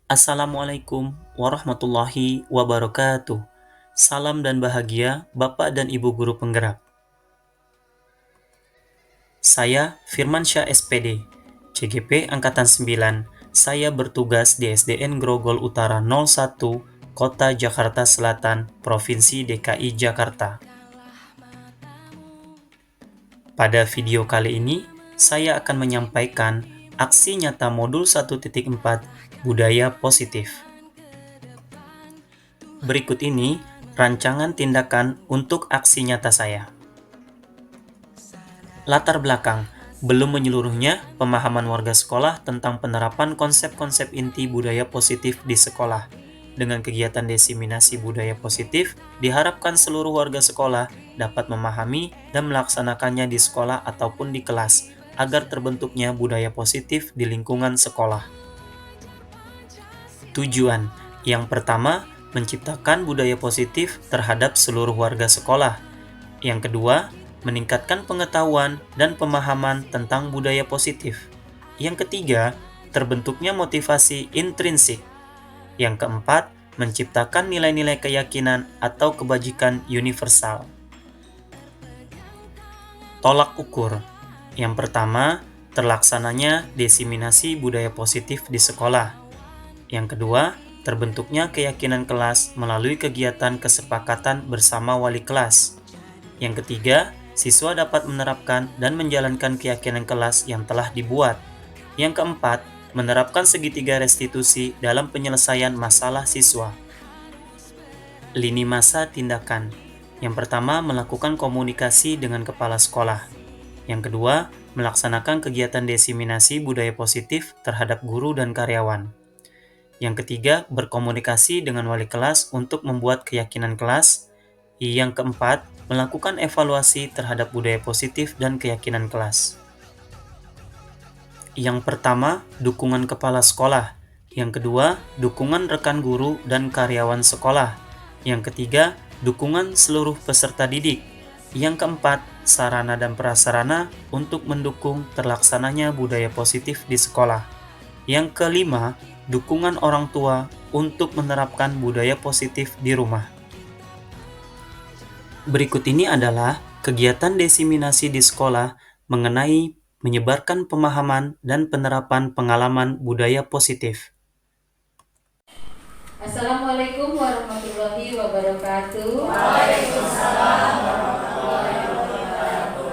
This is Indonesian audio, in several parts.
Assalamualaikum warahmatullahi wabarakatuh. Salam dan bahagia Bapak dan Ibu guru penggerak. Saya Firmansyah SPD, CGP Angkatan 9. Saya bertugas di SDN Grogol Utara 01, Kota Jakarta Selatan, Provinsi DKI Jakarta. Pada video kali ini, saya akan menyampaikan aksi nyata modul 1.4 Budaya Positif. Berikut ini rancangan tindakan untuk aksi nyata saya. Latar belakang, belum menyeluruhnya pemahaman warga sekolah tentang penerapan konsep-konsep inti budaya positif di sekolah. Dengan kegiatan diseminasi budaya positif, diharapkan seluruh warga sekolah dapat memahami dan melaksanakannya di sekolah ataupun di kelas, agar terbentuknya budaya positif di lingkungan sekolah. Tujuan yang pertama, menciptakan budaya positif terhadap seluruh warga sekolah. Yang kedua, meningkatkan pengetahuan dan pemahaman tentang budaya positif. Yang ketiga, terbentuknya motivasi intrinsik. Yang keempat, menciptakan nilai-nilai keyakinan atau kebajikan universal. Tolak ukur. Yang pertama, terlaksananya diseminasi budaya positif di sekolah. Yang kedua, terbentuknya keyakinan kelas melalui kegiatan kesepakatan bersama wali kelas. Yang ketiga, siswa dapat menerapkan dan menjalankan keyakinan kelas yang telah dibuat. Yang keempat, menerapkan segitiga restitusi dalam penyelesaian masalah siswa. Lini masa tindakan. Yang pertama, melakukan komunikasi dengan kepala sekolah. Yang kedua, melaksanakan kegiatan diseminasi budaya positif terhadap guru dan karyawan. Yang ketiga, berkomunikasi dengan wali kelas untuk membuat keyakinan kelas. Yang keempat, melakukan evaluasi terhadap budaya positif dan keyakinan kelas. Yang pertama, dukungan kepala sekolah. Yang kedua, dukungan rekan guru dan karyawan sekolah. Yang ketiga, dukungan seluruh peserta didik. Yang keempat, sarana dan prasarana untuk mendukung terlaksananya budaya positif di sekolah. Yang kelima, dukungan orang tua untuk menerapkan budaya positif di rumah. Berikut ini adalah kegiatan diseminasi di sekolah mengenai menyebarkan pemahaman dan penerapan pengalaman budaya positif. Assalamualaikum warahmatullahi wabarakatuh. Waalaikumsalam warahmatullahi wabarakatuh.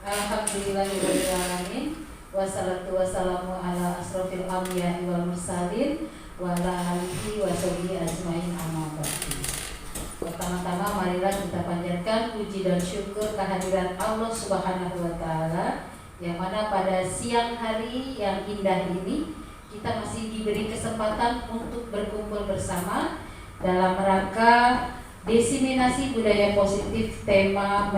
Alhamdulillahirrahmanirrahim. Wassalatu wassalamu ala asrofil anbiya'i wal mursalin wa ala alihi wa sahbihi ajmain amma ba'du. Pertama-tama marilah kita panjatkan puji dan syukur kehadiran Allah Subhanahu wa taala yang mana pada siang hari yang indah ini kita masih diberi kesempatan untuk berkumpul bersama dalam rangka diseminasi budaya positif tema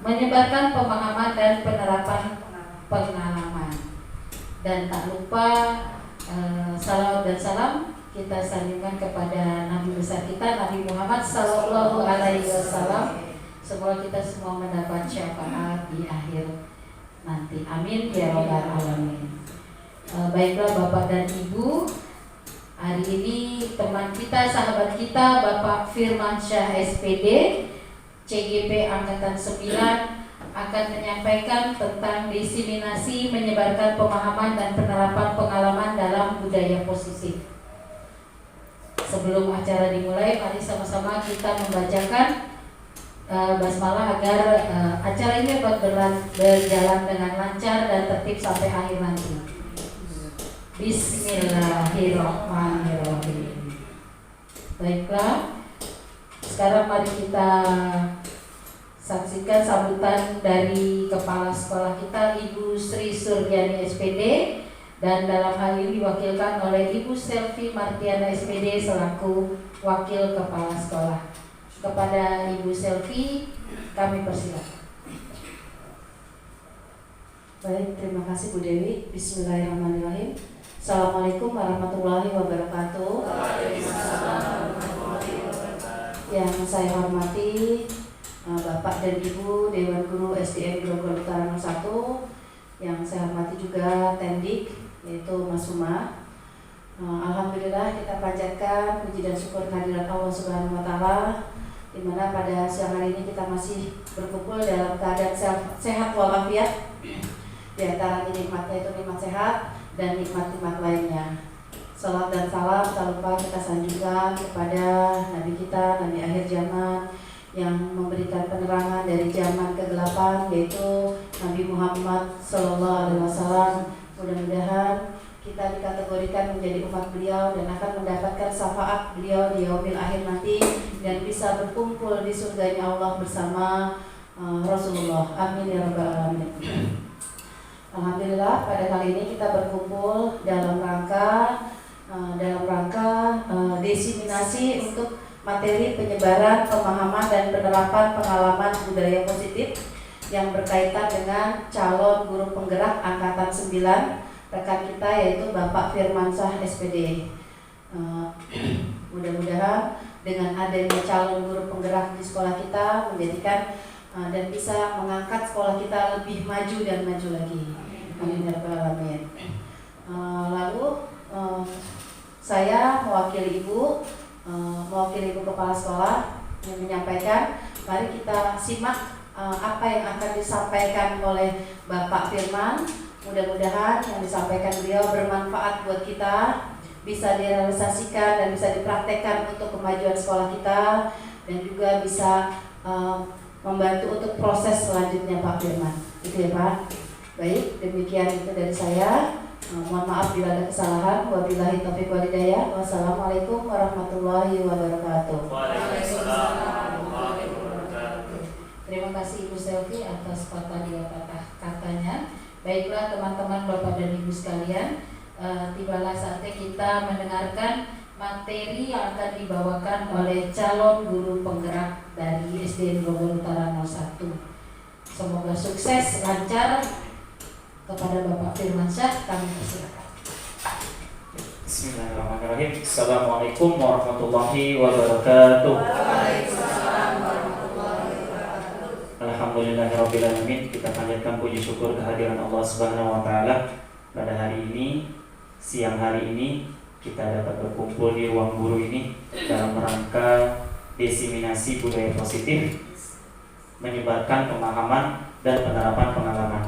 menyebarkan pemahaman dan penerapan pengalaman. Dan tak lupa salawat dan salam kita salurkan kepada Nabi besar kita, Nabi Muhammad Sallallahu Alaihi Wasallam. Semoga kita semua mendapat syafaat di akhir nanti. Amin ya robbal alamin. Baiklah Bapak dan Ibu, hari ini teman kita, sahabat kita, Bapak Firmansyah SPD, CGP Angkatan 9 akan menyampaikan tentang diseminasi menyebarkan pemahaman dan penerapan pengalaman dalam budaya positif. Sebelum acara dimulai, mari sama-sama kita membacakan basmalah agar acara ini dapat berjalan dengan lancar dan tertib sampai akhir nanti. Bismillahirrahmanirrahim. Baiklah, sekarang mari kita saksikan sambutan dari Kepala Sekolah kita, Ibu Sri Surjani SPD, dan dalam hal ini diwakilkan oleh Ibu Selvi Martiana SPD selaku Wakil Kepala Sekolah. Kepada Ibu Selvi, kami persilakan. Baik, terima kasih Bu Dewi. Bismillahirrahmanirrahim. Assalamualaikum warahmatullahi wabarakatuh. Yang saya hormati Bapak dan Ibu Dewan Guru SDN Grogol Utara 01, yang saya hormati juga Tendik, yaitu Mas Suma, Alhamdulillah kita panjatkan puji dan syukur kehadirat Allah Subhanahu wa taala, di mana pada siang hari ini kita masih berkumpul dalam keadaan sehat walafiat. Di antara nikmatnya itu nikmat sehat dan nikmat-nikmat lainnya. Salam dan salam tak lupa kita sanjungkan kepada Nabi kita, Nabi akhir zaman, yang memberikan penerangan dari zaman kegelapan, yaitu Nabi Muhammad SAW. Mudah-mudahan kita dikategorikan menjadi umat beliau dan akan mendapatkan syafaat beliau di yaumil akhir nanti, dan bisa berkumpul di surganya Allah bersama Rasulullah. Amin ya rabbal alamin. Alhamdulillah pada kali ini kita berkumpul dalam rangka desiminasi untuk materi penyebaran, pemahaman dan penerapan pengalaman budaya positif yang berkaitan dengan calon guru penggerak angkatan 9 rekan kita, yaitu Bapak Firmansyah SPD. Mudah-mudahan dengan adanya calon guru penggerak di sekolah kita menjadikan dan bisa mengangkat sekolah kita lebih maju dan maju lagi. Amin ya rabbal alamin. Lalu saya mewakili ibu kepala sekolah yang menyampaikan. Mari kita simak apa yang akan disampaikan oleh Bapak Firman. Mudah-mudahan yang disampaikan beliau bermanfaat buat kita, bisa direalisasikan dan bisa dipraktekkan untuk kemajuan sekolah kita, dan juga bisa membantu untuk proses selanjutnya Pak Firman. Itu ya Pak. Baik, demikian itu dari saya. Mohon maaf bila ada kesalahan. Wabillahi taufiq wal hidayah. Wassalamualaikum warahmatullahi wabarakatuh. Waalaikumsalam warahmatullahi wabarakatuh. Terima kasih Ibu Selvi atas katanya. Baiklah teman-teman, Bapak dan Ibu sekalian, tibalah saatnya kita mendengarkan materi yang akan dibawakan oleh calon guru penggerak dari SDN Grogol Utara 01. Semoga sukses, lancar. Kepada Bapak Firmansyah kami persilakan. Bismillahirrahmanirrahim. Assalamualaikum warahmatullahi wabarakatuh. Waalaikumsalam warahmatullahi wabarakatuh. Alhamdulillahirabbil alamin. Kita panjatkan puji syukur kehadiran Allah Subhanahu wa taala. Pada hari ini, siang hari ini, kita dapat berkumpul di ruang guru ini dalam rangka desiminasi budaya positif, menyebarkan pemahaman dan penerapan pengalaman.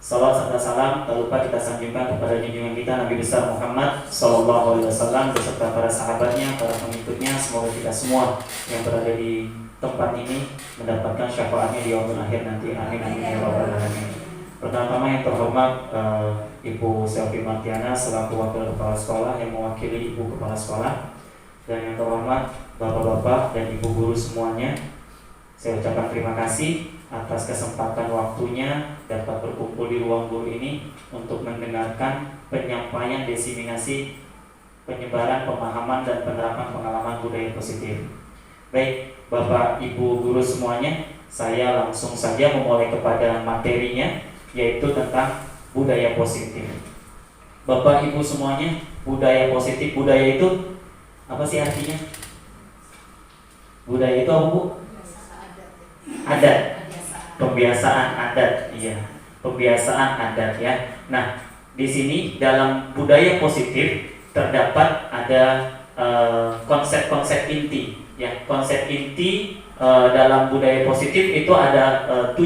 Salawat serta salam tak lupa kita sanjungkan kepada junjungan kita Nabi besar Muhammad SAW beserta para sahabatnya, para pengikutnya. Semoga kita semua yang berada di tempat ini mendapatkan syafaatnya di yaumul akhir nanti. Amin amin ya rabbal alamin. Pertama-tama yang terhormat Ibu Selvi Martiana selaku wakil kepala sekolah yang mewakili Ibu kepala sekolah, dan yang terhormat Bapak-bapak dan Ibu guru semuanya, saya ucapkan terima kasih atas kesempatan waktunya dapat berkumpul di ruang guru ini untuk mendengarkan penyampaian desiminasi penyebaran pemahaman dan penerapan pengalaman budaya positif. Baik, Bapak Ibu guru semuanya, saya langsung saja memulai kepada materinya, yaitu tentang budaya positif. Bapak Ibu semuanya, budaya positif, budaya itu apa sih artinya? Budaya itu apa Bu? Adat. Pembiasaan adat, iya, pembiasaan adat ya. Nah, di sini dalam budaya positif terdapat ada konsep-konsep inti, ya. Konsep inti dalam budaya positif itu ada 7.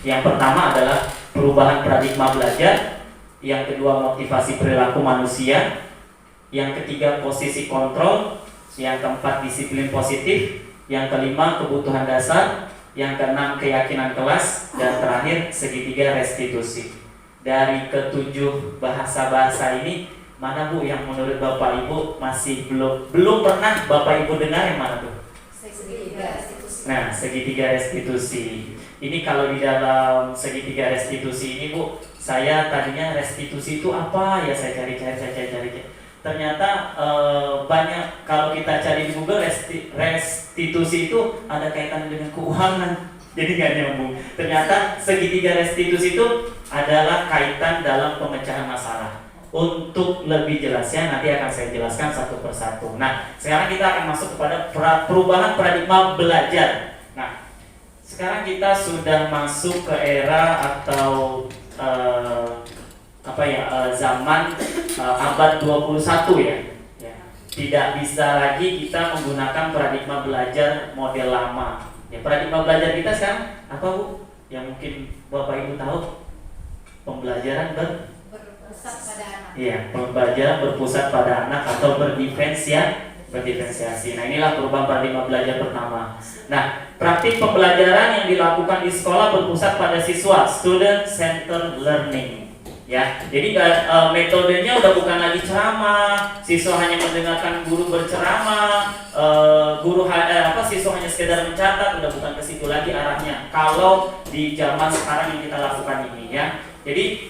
Yang pertama adalah perubahan paradigma belajar, yang kedua motivasi perilaku manusia, yang ketiga posisi kontrol, yang keempat disiplin positif, yang kelima kebutuhan dasar, yang keenam keyakinan kelas, dan terakhir segitiga restitusi. Dari ke-7 bahasa-bahasa ini, mana Bu yang menurut Bapak Ibu masih belum pernah Bapak Ibu dengar, yang mana tuh? Segitiga restitusi. Nah, segitiga restitusi. Ini kalau di dalam segitiga restitusi ini Bu, saya tadinya restitusi itu apa ya, saya cari. Ternyata banyak, kalau kita cari di Google, restitusi itu ada kaitan dengan keuangan, jadi nggak nyambung. Ternyata segitiga restitusi itu adalah kaitan dalam pemecahan masalah. Untuk lebih jelasnya nanti akan saya jelaskan satu persatu. Nah, sekarang kita akan masuk kepada perubahan paradigma belajar. Nah, sekarang kita sudah masuk ke era atau zaman abad 21 ya. Ya. Tidak bisa lagi kita menggunakan paradigma belajar model lama. Ya, paradigma belajar kita sekarang apa Bu? Yang mungkin Bapak Ibu tahu? Pembelajaran berpusat pada anak. Iya, pembelajaran berpusat pada anak atau berdiferensiasi. Nah, inilah perubahan paradigma belajar pertama. Nah, praktik pembelajaran yang dilakukan di sekolah berpusat pada siswa, student centered learning. Ya, jadi metodenya udah bukan lagi ceramah, siswa hanya mendengarkan guru berceramah, siswa hanya sekedar mencatat, udah bukan ke situ lagi arahnya. Kalau di zaman sekarang yang kita lakukan ini ya, jadi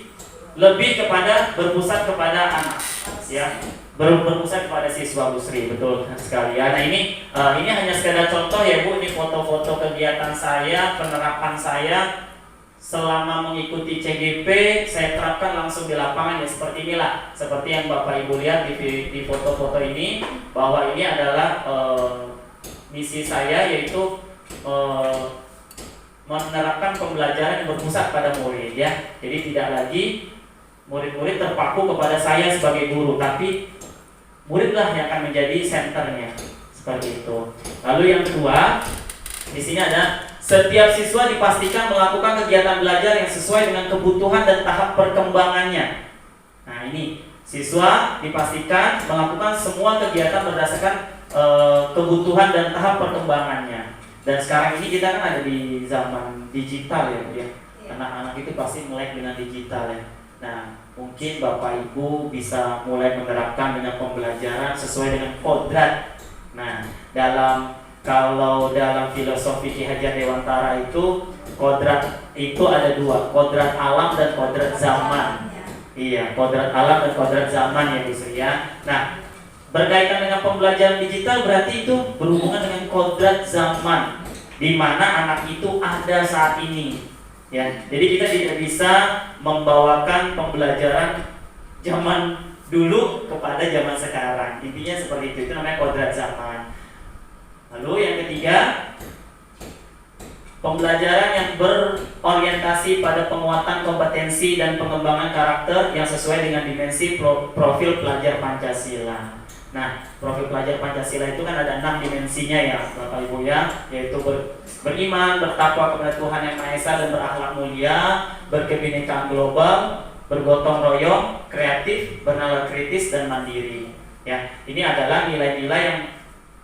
lebih kepada berpusat kepada anak, ya, berpusat kepada siswa Bu Sri, betul sekali. Ya, nah ini hanya sekedar contoh ya Bu, ini foto-foto kegiatan saya, penerapan saya selama mengikuti CGP, saya terapkan langsung di lapangan ya seperti inilah, seperti yang Bapak Ibu lihat di foto-foto ini, bahwa ini adalah misi saya, yaitu menerapkan pembelajaran yang berpusat pada murid ya. Jadi tidak lagi murid-murid terpaku kepada saya sebagai guru, tapi muridlah yang akan menjadi senternya, seperti itu. Lalu yang kedua, di sini ada setiap siswa dipastikan melakukan kegiatan belajar yang sesuai dengan kebutuhan dan tahap perkembangannya. Nah ini, siswa dipastikan melakukan semua kegiatan berdasarkan kebutuhan dan tahap perkembangannya. Dan sekarang ini kita kan ada di zaman digital ya, ya. Anak-anak itu pasti melek dengan digital ya. Nah, mungkin Bapak Ibu bisa mulai menerapkan dengan pembelajaran sesuai dengan kodrat. Nah, kalau dalam filosofi Ki Hajar Dewantara itu, kodrat itu ada dua, kodrat alam dan kodrat zaman. Iya, kodrat alam dan kodrat zaman ya Bu Sri ya. Nah, berkaitan dengan pembelajaran digital berarti itu berhubungan dengan kodrat zaman, di mana anak itu ada saat ini. Ya, jadi kita tidak bisa membawakan pembelajaran zaman dulu kepada zaman sekarang. Intinya seperti itu namanya kodrat zaman. Lalu yang ketiga, pembelajaran yang berorientasi pada penguatan kompetensi dan pengembangan karakter yang sesuai dengan dimensi profil pelajar Pancasila. Nah, profil pelajar Pancasila itu kan ada 6 dimensinya ya Bapak Ibu ya, yaitu beriman, bertakwa kepada Tuhan Yang Maha Esa dan berakhlak mulia, berkebinekaan global, bergotong royong, kreatif, bernalar kritis dan mandiri. Ya, ini adalah nilai-nilai yang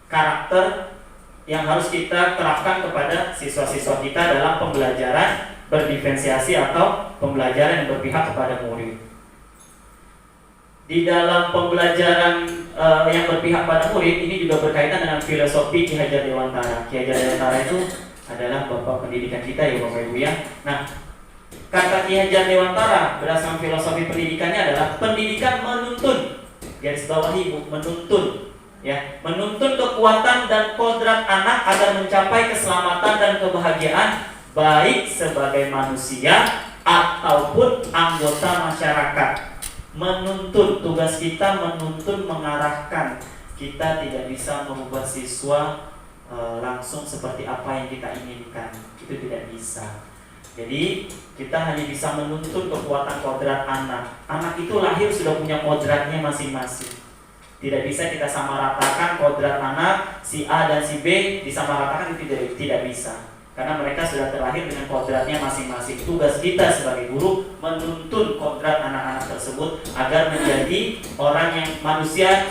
karakter yang harus kita terapkan kepada siswa-siswa kita dalam pembelajaran berdiferensiasi atau pembelajaran yang berpihak kepada murid. Di dalam pembelajaran yang berpihak pada murid ini juga berkaitan dengan filosofi Ki Hajar Dewantara. Ki Hajar Dewantara itu adalah bapak pendidikan kita ya Bapak Ibu ya. Nah, kata Ki Hajar Dewantara berdasarkan filosofi pendidikannya adalah pendidikan menuntun, garis bawahi Ibu, menuntun ya, menuntun kekuatan dan kodrat anak agar mencapai keselamatan dan kebahagiaan baik sebagai manusia ataupun anggota masyarakat. Menuntun, tugas kita menuntun, mengarahkan. Kita tidak bisa merubah siswa langsung seperti apa yang kita inginkan. Itu tidak bisa. Jadi kita hanya bisa menuntun kekuatan kodrat anak. Anak itu lahir sudah punya kodratnya masing-masing. Tidak bisa kita samaratakan kodrat anak si A dan si B disamaratakan, itu tidak bisa. Karena mereka sudah terlahir dengan kodratnya masing-masing. Tugas kita sebagai guru menuntun kodrat anak-anak tersebut agar menjadi orang yang manusia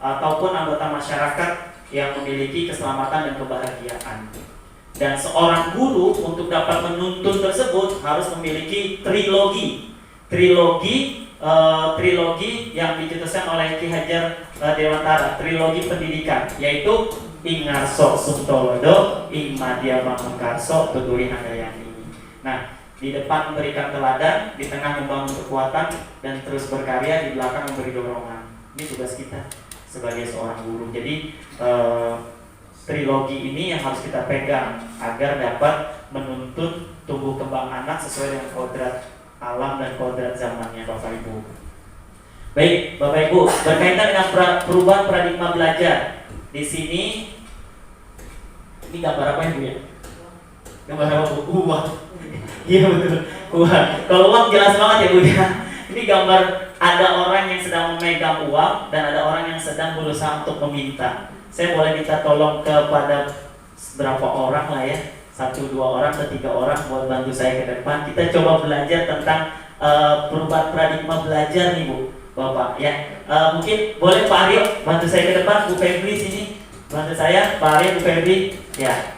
ataupun anggota masyarakat yang memiliki keselamatan dan kebahagiaan. Dan seorang guru untuk dapat menuntun tersebut harus memiliki trilogi yang dicetuskan oleh Ki Hajar Dewantara, trilogi pendidikan, yaitu Ing Ngarso Suntolodo, Ing Madya Mangkarso, Tuturi Handayani. Nah, di depan memberikan teladan, di tengah membangun kekuatan, dan terus berkarya, di belakang memberi dorongan. Ini tugas kita sebagai seorang guru. Jadi trilogi ini yang harus kita pegang agar dapat menuntun tumbuh kembang anak sesuai dengan kodrat alam dan kodrat zamannya Bapak Ibu. Baik, Bapak Ibu, berkaitan dengan perubahan paradigma belajar. Di sini ini gambar apa ya Bu ya? Gambar apa Bu? Uang. Iya betul. Uang. Kalau uang jelas banget ya Bu ya. Ini gambar ada orang yang sedang memegang uang dan ada orang yang sedang berusaha untuk meminta. Saya boleh minta tolong kepada berapa orang lah ya, 1, 2 orang atau 3 orang buat bantu saya ke depan. Kita coba belajar tentang perubahan paradigma belajar nih Bu, Bapak ya. Mungkin boleh Pak Aryo bantu saya ke depan, Bu Febri sini bantu saya, Pak Aryo, Bu Febri ya.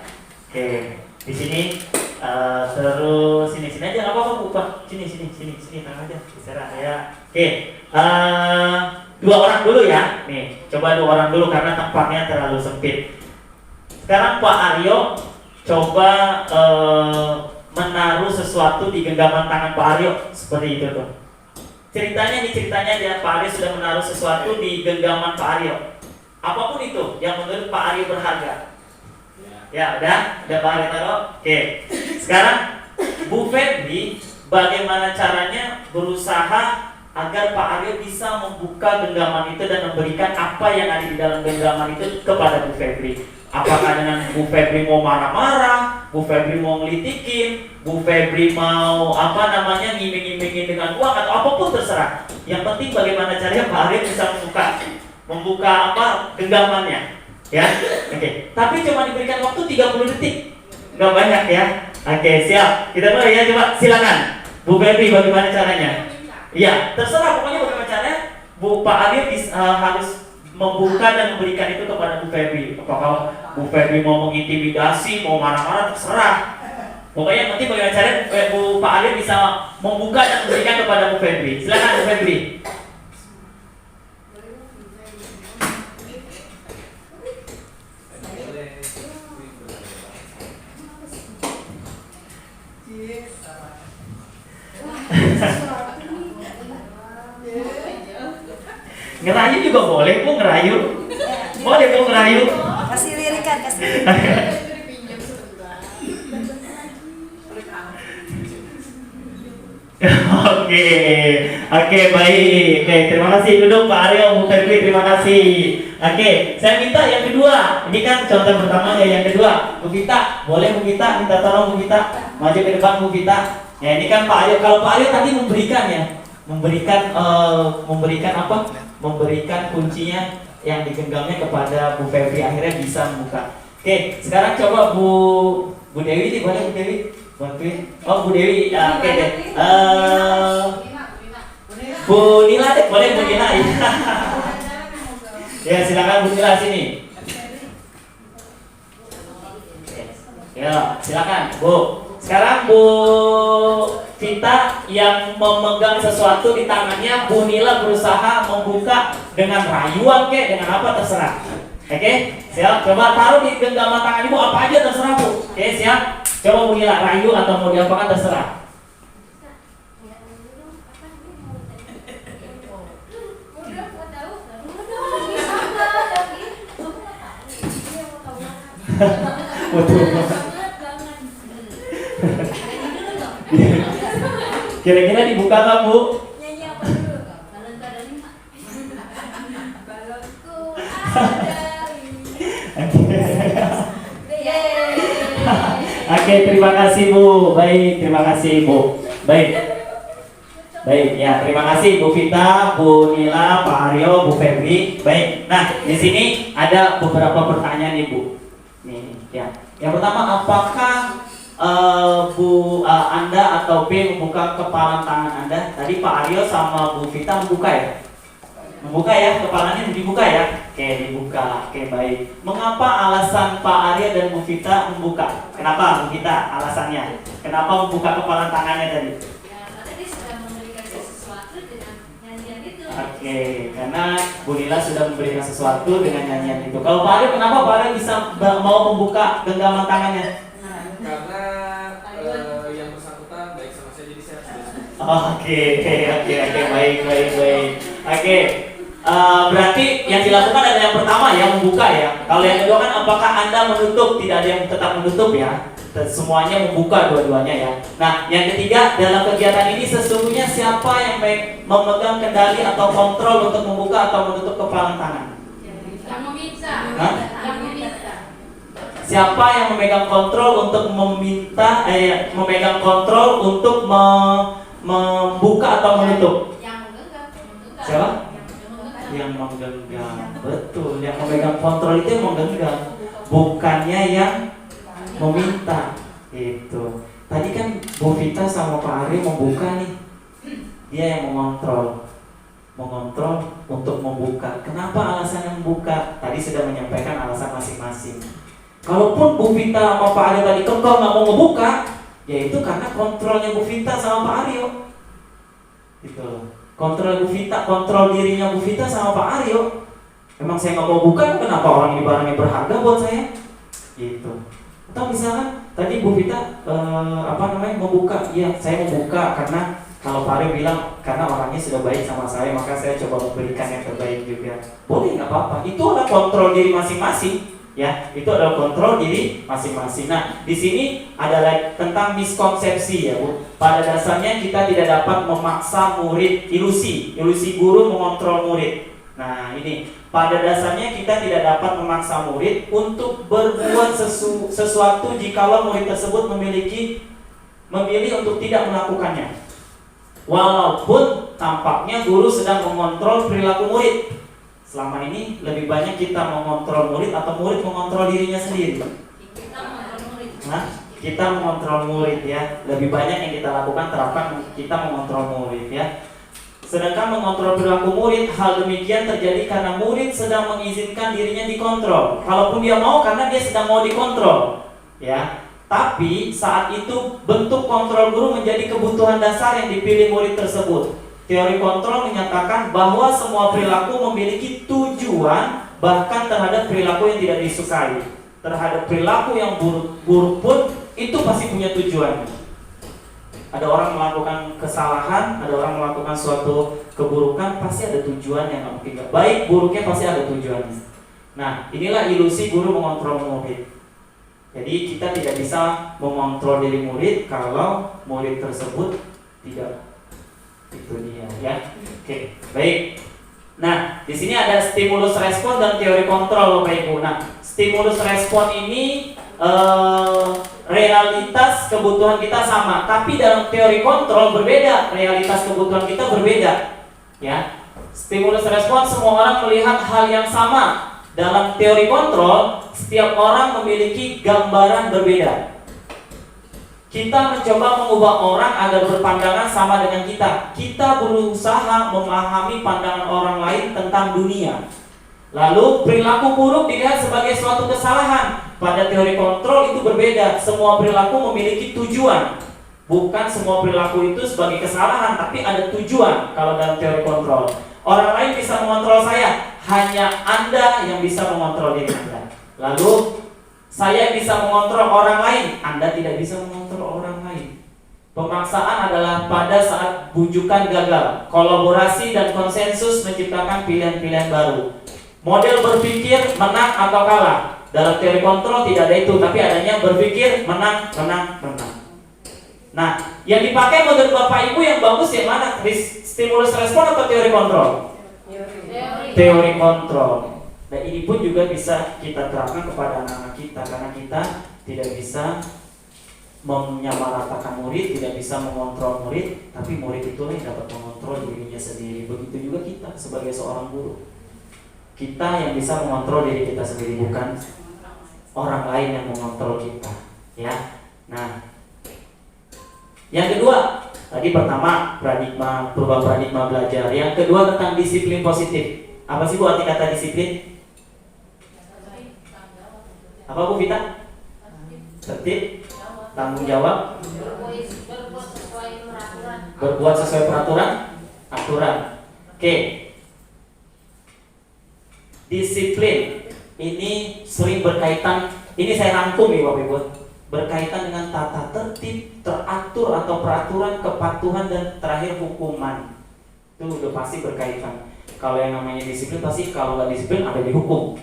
Oke, di sini terus sini aja nggak apa-apa Bu, Pak. Sini tangan aja, istirahat ya. Oke, 2 orang dulu ya. Nih, coba 2 orang dulu karena tempatnya terlalu sempit. Sekarang Pak Aryo coba menaruh sesuatu di genggaman tangan Pak Aryo seperti itu tuh. Ceritanya dia Pak Aryo sudah menaruh sesuatu di genggaman Pak Aryo. Apapun itu yang menurut Pak Aryo berharga. Ya, udah Pak Aryo taruh. Oke. Sekarang Bu Febri bagaimana caranya berusaha agar Pak Aryo bisa membuka genggaman itu dan memberikan apa yang ada di dalam genggaman itu kepada Bu Febri. Apakah dengan Bu Febri mau marah-marah, Bu Febri mau ngelitikin, Bu Febri mau ngiming-ngimingin dengan uang atau apapun terserah. Yang penting bagaimana caranya Pak Aryo bisa membuka genggamannya. Ya, oke. Tapi cuma diberikan waktu 30 detik, nggak banyak ya. Oke, siap. Kita mulai ya, coba silakan. Bu Febri bagaimana caranya? Iya, terserah pokoknya bagaimana caranya. Pak Aryo harus membuka dan memberikan itu kepada Bu Febri. Apakah Bu Febri mau mengintimidasi, mau marah-marah, terserah. Pokoknya yang penting bagaimana caranya Pak Aryo bisa membuka dan memberikan kepada Bu Febri. Silakan Bu Febri. Ngerayu juga boleh Bu, ngerayu. Boleh Bu ngerayu. Kasih lirikan, kasih lirikan. Oke, baik. Oke, terima kasih. Duduk Pak Aryo, Bu Febri, terima kasih. Oke, saya minta yang kedua. Ini kan contoh pertama ya, yang kedua. Bu Vita, boleh Bu Vita minta tolong Bu Vita maju ke depan Bu Vita. Ya, ini kan Pak Aryo. Kalau Pak Aryo tadi memberikan ya, memberikan apa? Memberikan kuncinya yang digenggamnya kepada Bu Febri, akhirnya bisa membuka. Oke, sekarang coba Bu Dewi nih, boleh Bu Dewi? Bantuin. Oh, Bu Dewi, oke deh. Bu Nila deh, boleh Bu Nila ya. Ya, silakan Bu Nila sini. Ya, silakan Bu. Sekarang Bu Vita yang memegang sesuatu di tangannya, Bu Nila berusaha membuka dengan rayuan dengan apa terserah. Oke, siap. Coba taruh di genggaman tangan Ibu apa aja terserah Bu. Oke, siap. Coba Bu Nila rayu atau mau diapakan terserah. Kira-kira dibuka nggak Bu? Nyanyi apa dulu? Balon ada 5. Balonku ada. Oke, terima kasih Bu. Baik, terima kasih Bu. Baik ya, terima kasih Bu Vita, Bu Nila, Pak Aryo, Bu Febri. Baik. Nah, di sini ada beberapa pertanyaan nih Bu. Nih, ya. Yang pertama, apakah Anda atau B membuka kepalan tangan Anda? Tadi Pak Aryo sama Bu Vita membuka ya? Membuka ya, kepalanya dibuka ya? Oke, dibuka. Oke, baik. Mengapa alasan Pak Aryo dan Bu Vita membuka? Kenapa Bu Vita alasannya? Kenapa membuka kepalan tangannya tadi? Ya, karena dia sudah memberikan sesuatu dengan nyanyian itu. Oke, karena Bu Nila sudah memberikan sesuatu dengan nyanyian itu. Kalau Pak Aryo, kenapa Pak Aryo bisa mau membuka genggaman tangannya? Karena yang bersangkutan baik sama saya jadi saya sudah. Oke, baik. Oke, berarti yang dilakukan adalah yang pertama yang membuka ya. Kalau yang kedua kan apakah Anda menutup? Tidak ada yang tetap menutup ya. Semuanya membuka dua-duanya ya. Nah, yang ketiga dalam kegiatan ini sesungguhnya siapa yang memegang kendali atau kontrol untuk membuka atau menutup kepalan tangan? Yang meminta. Hah? Yang meminta. Siapa yang memegang kontrol untuk meminta, memegang kontrol untuk membuka atau menutup? Siapa? Yang menggenggam. Betul, yang memegang kontrol itu yang menggenggam, bukannya yang meminta. Itu. Tadi kan Bu Vita sama Pak Ari membuka nih. Dia yang mengontrol untuk membuka. Kenapa alasannya membuka? Tadi sudah menyampaikan alasan masing-masing. Kalaupun Bu Vita sama Pak Aryo tadi kekeh nggak mau ngebuka, ya itu karena kontrolnya Bu Vita sama Pak Aryo. Gitu. Kontrol Bu Vita, kontrol dirinya Bu Vita sama Pak Aryo. Emang saya nggak mau buka, kenapa orang ini barangnya berharga buat saya? Gitu. Atau misalkan tadi Bu Vita membuka, iya saya membuka karena kalau Pak Aryo bilang karena orangnya sudah baik sama saya, maka saya coba memberikan yang terbaik juga. Boleh, nggak apa-apa. Itu adalah kontrol diri masing-masing. Ya, itu adalah kontrol diri masing-masing. Nah, di sini adalah tentang miskonsepsi ya, Bu. Pada dasarnya kita tidak dapat memaksa murid, ilusi guru mengontrol murid. Nah, ini pada dasarnya kita tidak dapat memaksa murid untuk berbuat sesuatu jikalau murid tersebut memilih untuk tidak melakukannya. Walaupun tampaknya guru sedang mengontrol perilaku murid. Selama ini lebih banyak kita mengontrol murid atau murid mengontrol dirinya sendiri? Kita mengontrol murid ya. Lebih banyak yang kita lakukan kita mengontrol murid ya. Sedangkan mengontrol perilaku murid, hal demikian terjadi karena murid sedang mengizinkan dirinya dikontrol. Kalaupun dia mau, karena dia sedang mau dikontrol ya. Tapi saat itu bentuk kontrol guru menjadi kebutuhan dasar yang dipilih murid tersebut. Teori kontrol menyatakan bahwa semua perilaku memiliki tujuan, bahkan terhadap perilaku yang tidak disukai. Terhadap perilaku yang buruk pun itu pasti punya tujuan. Ada orang melakukan kesalahan, ada orang melakukan suatu keburukan, pasti ada tujuan yang mungkin baik, buruknya pasti ada tujuannya. Nah, inilah ilusi guru mengontrol murid. Jadi kita tidak bisa mengontrol diri murid kalau murid tersebut tidak. Itu dia ya. Oke, baik. Nah, di sini ada stimulus respon dan teori kontrol Bapak Ibu. Nah, stimulus respon ini realitas kebutuhan kita sama, tapi dalam teori kontrol berbeda, realitas kebutuhan kita berbeda. Ya. Stimulus respon semua orang melihat hal yang sama. Dalam teori kontrol, setiap orang memiliki gambaran berbeda. Kita mencoba mengubah orang agar berpandangan sama dengan kita. Kita berusaha memahami pandangan orang lain tentang dunia. Lalu perilaku buruk dilihat sebagai suatu kesalahan. Pada teori kontrol itu berbeda. Semua perilaku memiliki tujuan. Bukan semua perilaku itu sebagai kesalahan, tapi ada tujuan kalau dalam teori kontrol. Orang lain bisa mengontrol saya, hanya Anda yang bisa mengontrol diri Anda. Lalu saya bisa mengontrol orang lain, Anda tidak bisa mengontrol orang lain. Pemaksaan adalah pada saat bujukan gagal. Kolaborasi dan konsensus menciptakan pilihan-pilihan baru. Model berpikir menang atau kalah. Dalam teori kontrol tidak ada itu, tapi adanya berpikir menang. Nah, yang dipakai menurut Bapak Ibu yang bagus yang mana? Stimulus respon atau teori kontrol? Teori kontrol. Dan ini pun juga bisa kita terapkan kepada anak-anak kita, karena kita tidak bisa menyamaratakan murid, tidak bisa mengontrol murid, tapi murid itu yang dapat mengontrol dirinya sendiri. Begitu juga kita sebagai seorang guru. Kita yang bisa mengontrol diri kita sendiri, bukan orang lain yang mengontrol kita. Ya. Nah, yang kedua, tadi pertama perubahan paradigma belajar. Yang kedua tentang disiplin positif. Apa sih Bu arti kata disiplin? Apa Bu Vita? Tertib, tanggung jawab, berbuat sesuai aturan. Oke. Disiplin ini sering berkaitan, ini saya rangkum nih Bapak Ibu, berkaitan dengan tata tertib, teratur atau peraturan, kepatuhan, dan terakhir hukuman. Itu udah pasti berkaitan. Kalau yang namanya disiplin pasti kalau nggak disiplin ada dihukum.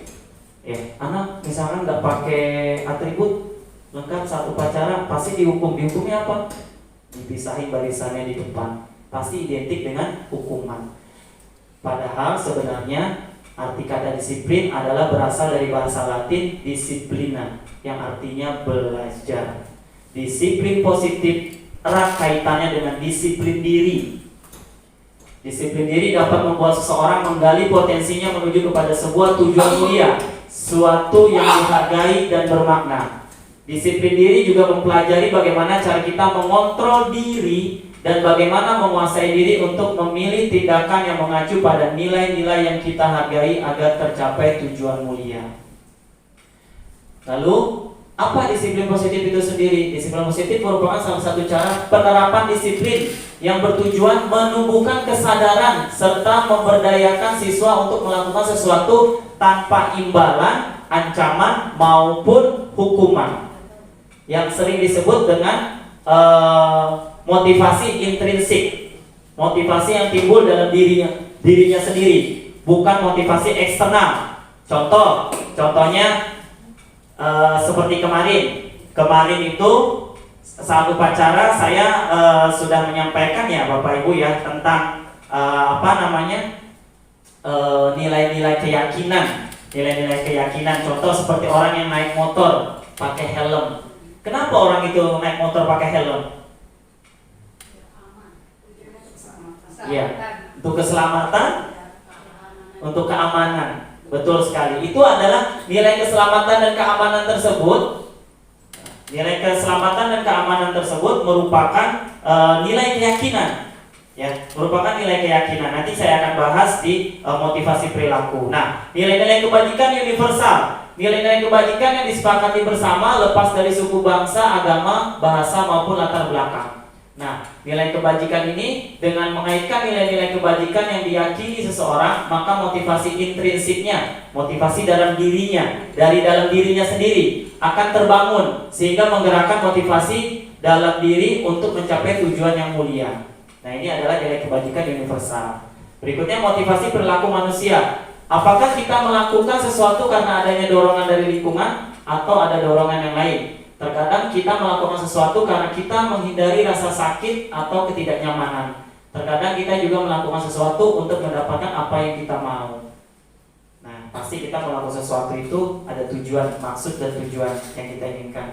Ya, anak misalkan nggak pakai atribut lengkap saat upacara pasti dihukum. Dihukumnya apa? Dipisahin barisannya di depan. Pasti identik dengan hukuman. Padahal sebenarnya arti kata disiplin adalah berasal dari bahasa Latin disiplina, yang artinya belajar. Disiplin positif erat kaitannya dengan disiplin diri. Disiplin diri dapat membuat seseorang menggali potensinya menuju kepada sebuah tujuan mulia, suatu yang dihargai dan bermakna. Disiplin diri juga mempelajari bagaimana cara kita mengontrol diri dan bagaimana menguasai diri untuk memilih tindakan yang mengacu pada nilai-nilai yang kita hargai agar tercapai tujuan mulia. Lalu, apa disiplin positif itu sendiri? Disiplin positif merupakan salah satu cara penerapan disiplin yang bertujuan menumbuhkan kesadaran serta memberdayakan siswa untuk melakukan sesuatu tanpa imbalan, ancaman maupun hukuman, yang sering disebut dengan motivasi intrinsik, motivasi yang timbul dalam dirinya sendiri, bukan motivasi eksternal. Contohnya seperti kemarin itu saat upacara saya sudah menyampaikan ya Bapak Ibu ya tentang nilai-nilai keyakinan. Contoh seperti orang yang naik motor pakai helm. Kenapa orang itu naik motor pakai helm? Ya, untuk keselamatan, untuk keamanan. Betul sekali. Itu adalah nilai keselamatan dan keamanan tersebut. Nilai keselamatan dan keamanan tersebut merupakan nilai keyakinan. Ya, merupakan nilai keyakinan. Nanti saya akan bahas di motivasi perilaku. Nah, nilai-nilai kebajikan universal. Nilai-nilai kebajikan yang disepakati bersama lepas dari suku, bangsa, agama, bahasa maupun latar belakang. Nah, nilai kebajikan ini dengan mengaitkan nilai-nilai kebajikan yang diyakini seseorang, maka motivasi intrinsiknya, motivasi dalam dirinya, dari dalam dirinya sendiri akan terbangun sehingga menggerakkan motivasi dalam diri untuk mencapai tujuan yang mulia. Nah, ini adalah nilai kebajikan universal. Berikutnya motivasi perilaku manusia. Apakah kita melakukan sesuatu karena adanya dorongan dari lingkungan atau ada dorongan yang lain? Terkadang kita melakukan sesuatu karena kita menghindari rasa sakit atau ketidaknyamanan. Terkadang kita juga melakukan sesuatu untuk mendapatkan apa yang kita mau. Nah, pasti kita melakukan sesuatu itu ada tujuan, maksud dan tujuan yang kita inginkan.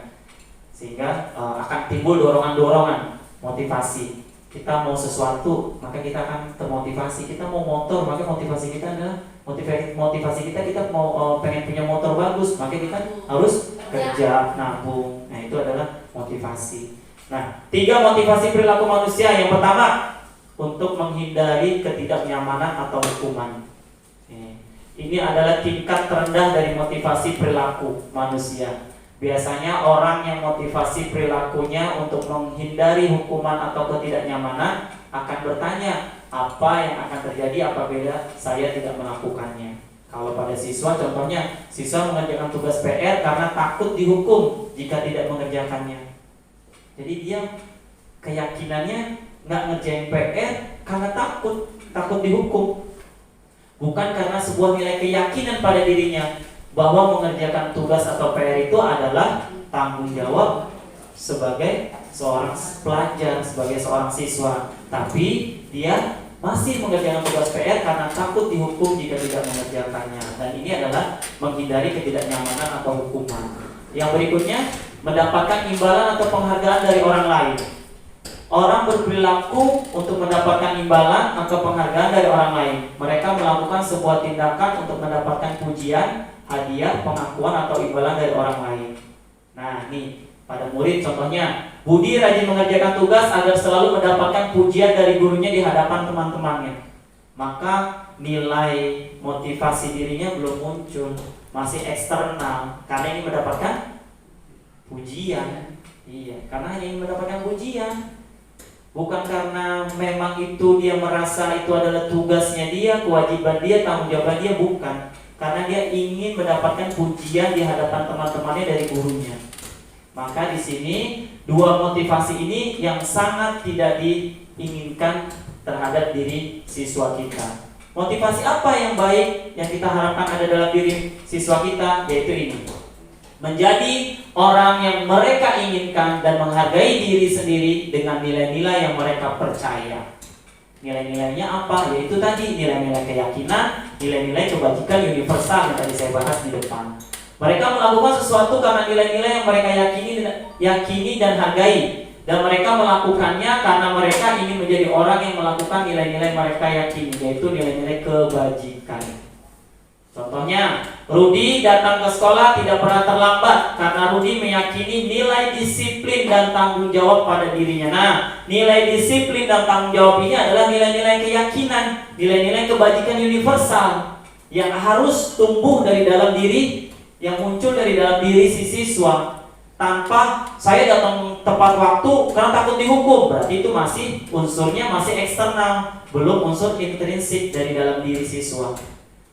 Sehingga akan timbul dorongan-dorongan, motivasi. Kita mau sesuatu, maka kita akan termotivasi. Kita mau motor, maka motivasi kita adalah motivasi kita mau pengen punya motor bagus, maka kita harus kerja, nabung. Nah, itu adalah motivasi. Nah, 3 motivasi perilaku manusia. Yang pertama, untuk menghindari ketidaknyamanan atau hukuman. Ini adalah tingkat terendah dari motivasi perilaku manusia. Biasanya orang yang motivasi perilakunya untuk menghindari hukuman atau ketidaknyamanan akan bertanya, apa yang akan terjadi apabila saya tidak melakukannya. Kalau pada siswa, contohnya siswa mengerjakan tugas PR karena takut dihukum jika tidak mengerjakannya. Jadi dia keyakinannya nggak ngerjain PR karena takut dihukum, bukan karena sebuah nilai keyakinan pada dirinya bahwa mengerjakan tugas atau PR itu adalah tanggung jawab sebagai seorang pelajar, sebagai seorang siswa. Tapi dia masih mengerjakan tugas PR karena takut dihukum jika tidak mengerjakannya. Dan ini adalah menghindari ketidaknyamanan atau hukuman. Yang berikutnya, mendapatkan imbalan atau penghargaan dari orang lain. Orang berperilaku untuk mendapatkan imbalan atau penghargaan dari orang lain. Mereka melakukan sebuah tindakan untuk mendapatkan pujian, hadiah, pengakuan atau imbalan dari orang lain. Nah, nih pada murid contohnya, Budi rajin mengerjakan tugas agar selalu mendapatkan pujian dari gurunya di hadapan teman-temannya. Maka nilai motivasi dirinya belum muncul, masih eksternal, karena ingin mendapatkan pujian. Iya, karena hanya ingin mendapatkan pujian. Bukan karena memang itu dia merasa itu adalah tugasnya dia, kewajiban dia, tanggung jawab dia, bukan. Karena dia ingin mendapatkan pujian di hadapan teman-temannya dari gurunya. Maka di sini 2 motivasi ini yang sangat tidak diinginkan terhadap diri siswa kita. Motivasi apa yang baik yang kita harapkan ada dalam diri siswa kita? Yaitu ini, menjadi orang yang mereka inginkan dan menghargai diri sendiri dengan nilai-nilai yang mereka percaya. Nilai-nilainya apa? Yaitu tadi nilai-nilai keyakinan, nilai-nilai kebajikan universal yang tadi saya bahas di depan. Mereka melakukan sesuatu karena nilai-nilai yang mereka yakini dan hargai, Dan mereka melakukannya karena mereka ingin menjadi orang yang melakukan nilai-nilai mereka yakini, yaitu nilai-nilai kebajikan. Contohnya, Rudi datang ke sekolah tidak pernah terlambat karena Rudi meyakini nilai disiplin dan tanggung jawab pada dirinya. Nah, nilai disiplin dan tanggung jawab ini adalah nilai-nilai keyakinan, nilai-nilai kebajikan universal yang harus tumbuh dari dalam diri, yang muncul dari dalam diri si siswa. Tanpa saya datang tepat waktu karena takut dihukum, berarti itu masih unsurnya masih eksternal, belum unsur intrinsik dari dalam diri siswa.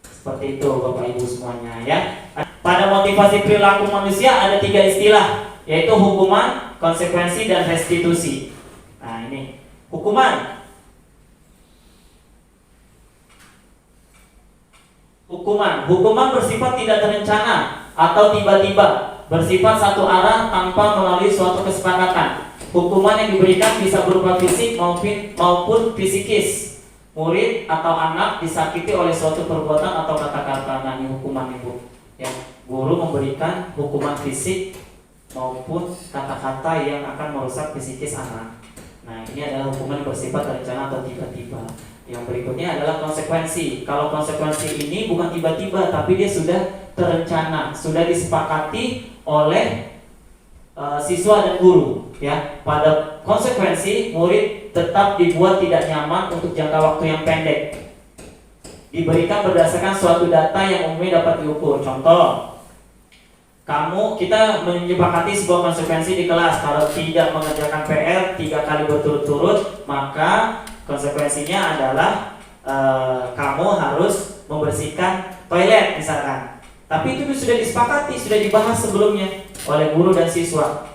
Seperti itu Bapak Ibu semuanya ya. Pada motivasi perilaku manusia ada 3 istilah, yaitu hukuman, konsekuensi, dan restitusi. Nah ini hukuman. Hukuman bersifat tidak terencana atau tiba-tiba, bersifat satu arah tanpa melalui suatu kesepakatan. Hukuman yang diberikan bisa berupa fisik maupun psikis. Murid atau anak disakiti oleh suatu perbuatan atau kata-kata. Nah, ini hukuman Ibu. Ya, guru memberikan hukuman fisik maupun kata-kata yang akan merusak psikis anak. Nah, ini adalah hukuman bersifat terencana atau tiba-tiba. Yang berikutnya adalah konsekuensi. Kalau konsekuensi ini bukan tiba-tiba, tapi dia sudah terencana, sudah disepakati oleh siswa dan guru. Ya, pada konsekuensi murid tetap dibuat tidak nyaman untuk jangka waktu yang pendek. Diberikan berdasarkan suatu data yang umumnya dapat diukur. Contoh, kita menyepakati sebuah konsekuensi di kelas. Kalau tidak mengerjakan PR 3 kali berturut-turut, maka konsekuensinya adalah kamu harus membersihkan toilet misalkan. Tapi itu sudah disepakati, sudah dibahas sebelumnya oleh guru dan siswa.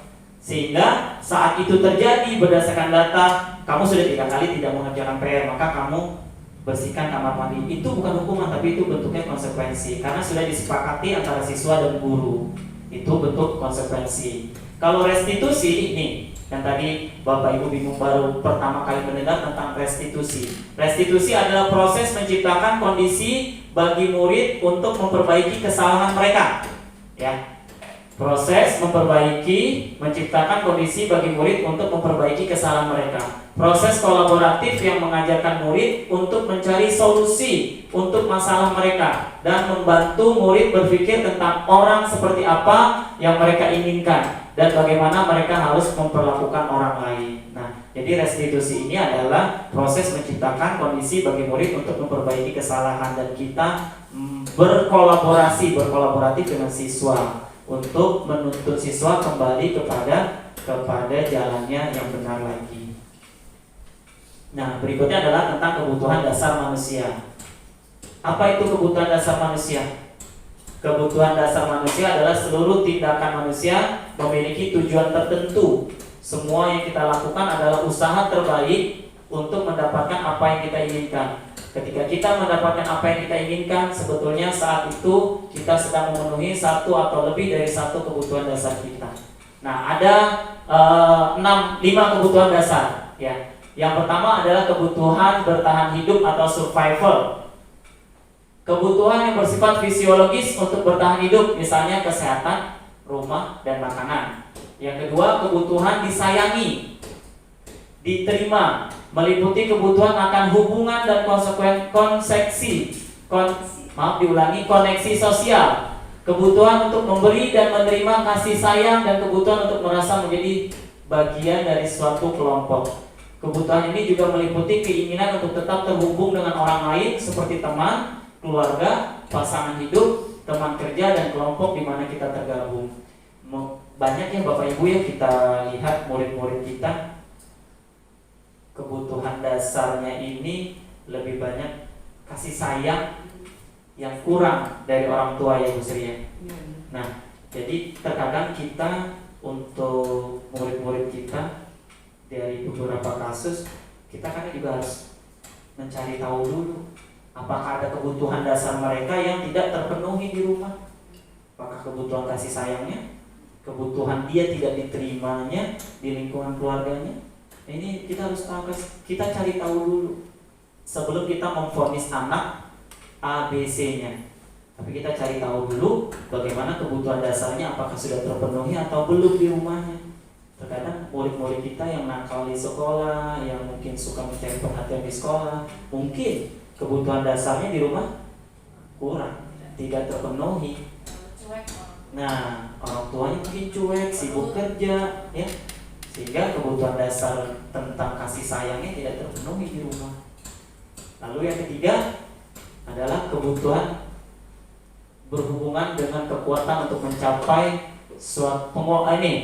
Sehingga saat itu terjadi berdasarkan data, kamu sudah 3 kali tidak mengerjakan PR, maka kamu bersihkan kamar mandi. Itu bukan hukuman, tapi itu bentuknya konsekuensi, karena sudah disepakati antara siswa dan guru. Itu bentuk konsekuensi. Kalau restitusi ini, yang tadi Bapak Ibu bingung baru pertama kali mendengar tentang restitusi. Restitusi adalah proses menciptakan kondisi bagi murid untuk memperbaiki kesalahan mereka. Ya. Proses menciptakan kondisi bagi murid untuk memperbaiki kesalahan mereka. Proses kolaboratif yang mengajarkan murid untuk mencari solusi untuk masalah mereka dan membantu murid berpikir tentang orang seperti apa yang mereka inginkan dan bagaimana mereka harus memperlakukan orang lain. Nah, jadi restitusi ini adalah proses menciptakan kondisi bagi murid untuk memperbaiki kesalahan, dan kita berkolaboratif dengan siswa untuk menuntut siswa kembali kepada jalannya yang benar lagi. Nah, berikutnya adalah tentang kebutuhan dasar manusia. Apa itu kebutuhan dasar manusia? Kebutuhan dasar manusia adalah seluruh tindakan manusia memiliki tujuan tertentu. Semua yang kita lakukan adalah usaha terbaik untuk mendapatkan apa yang kita inginkan. Ketika kita mendapatkan apa yang kita inginkan, sebetulnya saat itu kita sedang memenuhi satu atau lebih dari satu kebutuhan dasar kita. Nah, ada 5 kebutuhan dasar. Ya. Yang pertama adalah kebutuhan bertahan hidup atau survival. Kebutuhan yang bersifat fisiologis untuk bertahan hidup, misalnya kesehatan, rumah, dan makanan. Yang kedua, kebutuhan disayangi, diterima, meliputi kebutuhan akan hubungan dan koneksi sosial, kebutuhan untuk memberi dan menerima kasih sayang, dan kebutuhan untuk merasa menjadi bagian dari suatu kelompok. Kebutuhan ini juga meliputi keinginan untuk tetap terhubung dengan orang lain seperti teman, keluarga, pasangan hidup, teman kerja, dan kelompok di mana kita tergabung. Banyak ya Bapak Ibu ya kita lihat murid-murid kita, kebutuhan dasarnya ini lebih banyak kasih sayang yang kurang dari orang tua ya Bu Sri ya. Nah, jadi terkadang kita untuk murid-murid kita dari beberapa kasus kita kan juga harus mencari tahu dulu apakah ada kebutuhan dasar mereka yang tidak terpenuhi di rumah. Apakah kebutuhan kasih sayangnya, kebutuhan dia tidak diterimanya di lingkungan keluarganya. Ini kita harus tahu, kita cari tahu dulu sebelum kita memvonis anak A, B, C-nya. Tapi kita cari tahu dulu bagaimana kebutuhan dasarnya, apakah sudah terpenuhi atau belum di rumahnya. Terkadang murid-murid kita yang nakal di sekolah, yang mungkin suka mencari perhatian di sekolah, mungkin kebutuhan dasarnya di rumah kurang, tidak terpenuhi. Nah, orang tuanya mungkin cuek, sibuk kerja, ya, sehingga kebutuhan dasar tentang kasih sayangnya tidak terpenuhi di rumah. Lalu yang ketiga adalah kebutuhan berhubungan dengan kekuatan untuk mencapai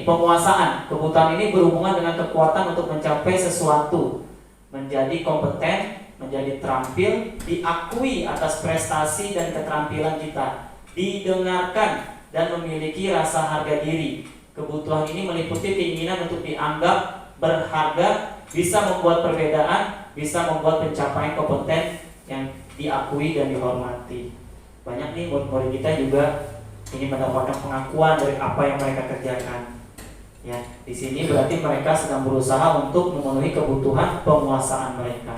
penguasaan. Kebutuhan ini berhubungan dengan kekuatan untuk mencapai sesuatu, menjadi kompeten, menjadi terampil, diakui atas prestasi dan keterampilan kita, didengarkan dan memiliki rasa harga diri. Kebutuhan ini meliputi keinginan untuk dianggap berharga, bisa membuat perbedaan, bisa membuat pencapaian kompeten yang diakui dan dihormati. Banyak nih murid-murid kita juga ingin mendapatkan pengakuan dari apa yang mereka kerjakan. Ya, di sini berarti mereka sedang berusaha untuk memenuhi kebutuhan penguasaan mereka.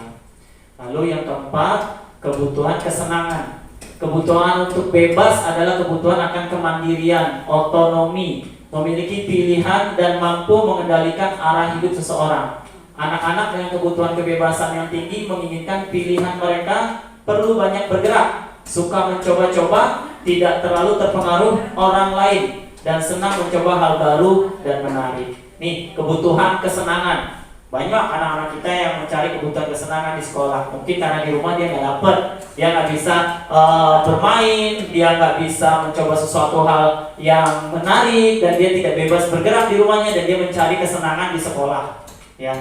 Lalu yang keempat, kebutuhan kesenangan. Kebutuhan untuk bebas adalah kebutuhan akan kemandirian, otonomi, memiliki pilihan dan mampu mengendalikan arah hidup seseorang. Anak-anak dengan kebutuhan kebebasan yang tinggi menginginkan pilihan mereka perlu banyak bergerak, suka mencoba-coba, tidak terlalu terpengaruh orang lain, dan senang mencoba hal baru dan menarik. Nih, kebutuhan kesenangan. Banyak anak-anak kita yang mencari kebutuhan kesenangan di sekolah. Mungkin karena di rumah dia nggak dapet, dia nggak bisa bermain, dia nggak bisa mencoba sesuatu hal yang menarik, dan dia tidak bebas bergerak di rumahnya, dan dia mencari kesenangan di sekolah. Ya,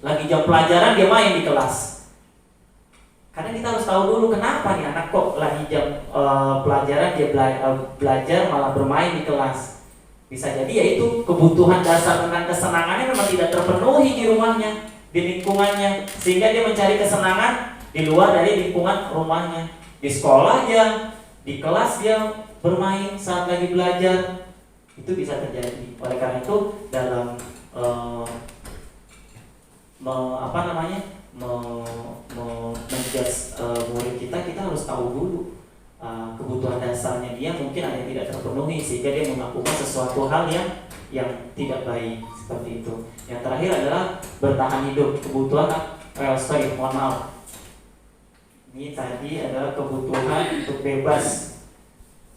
lagi jam pelajaran dia main di kelas. Karena kita harus tahu dulu kenapa nih anak kok lagi jam pelajaran dia belajar malah bermain di kelas. Bisa jadi yaitu kebutuhan dasar tentang kesenangannya memang tidak terpenuhi di rumahnya, di lingkungannya, sehingga dia mencari kesenangan di luar dari lingkungan rumahnya. Di sekolah dia, di kelas dia bermain saat lagi belajar. Itu bisa terjadi. Oleh karena itu dalam menjudge murid kita harus tahu dulu kebutuhan dasarnya dia mungkin ada yang tidak terpenuhi sehingga dia melakukan sesuatu hal yang tidak baik seperti itu. Yang terakhir adalah bertahan hidup. Kebutuhan ini tadi adalah kebutuhan untuk bebas.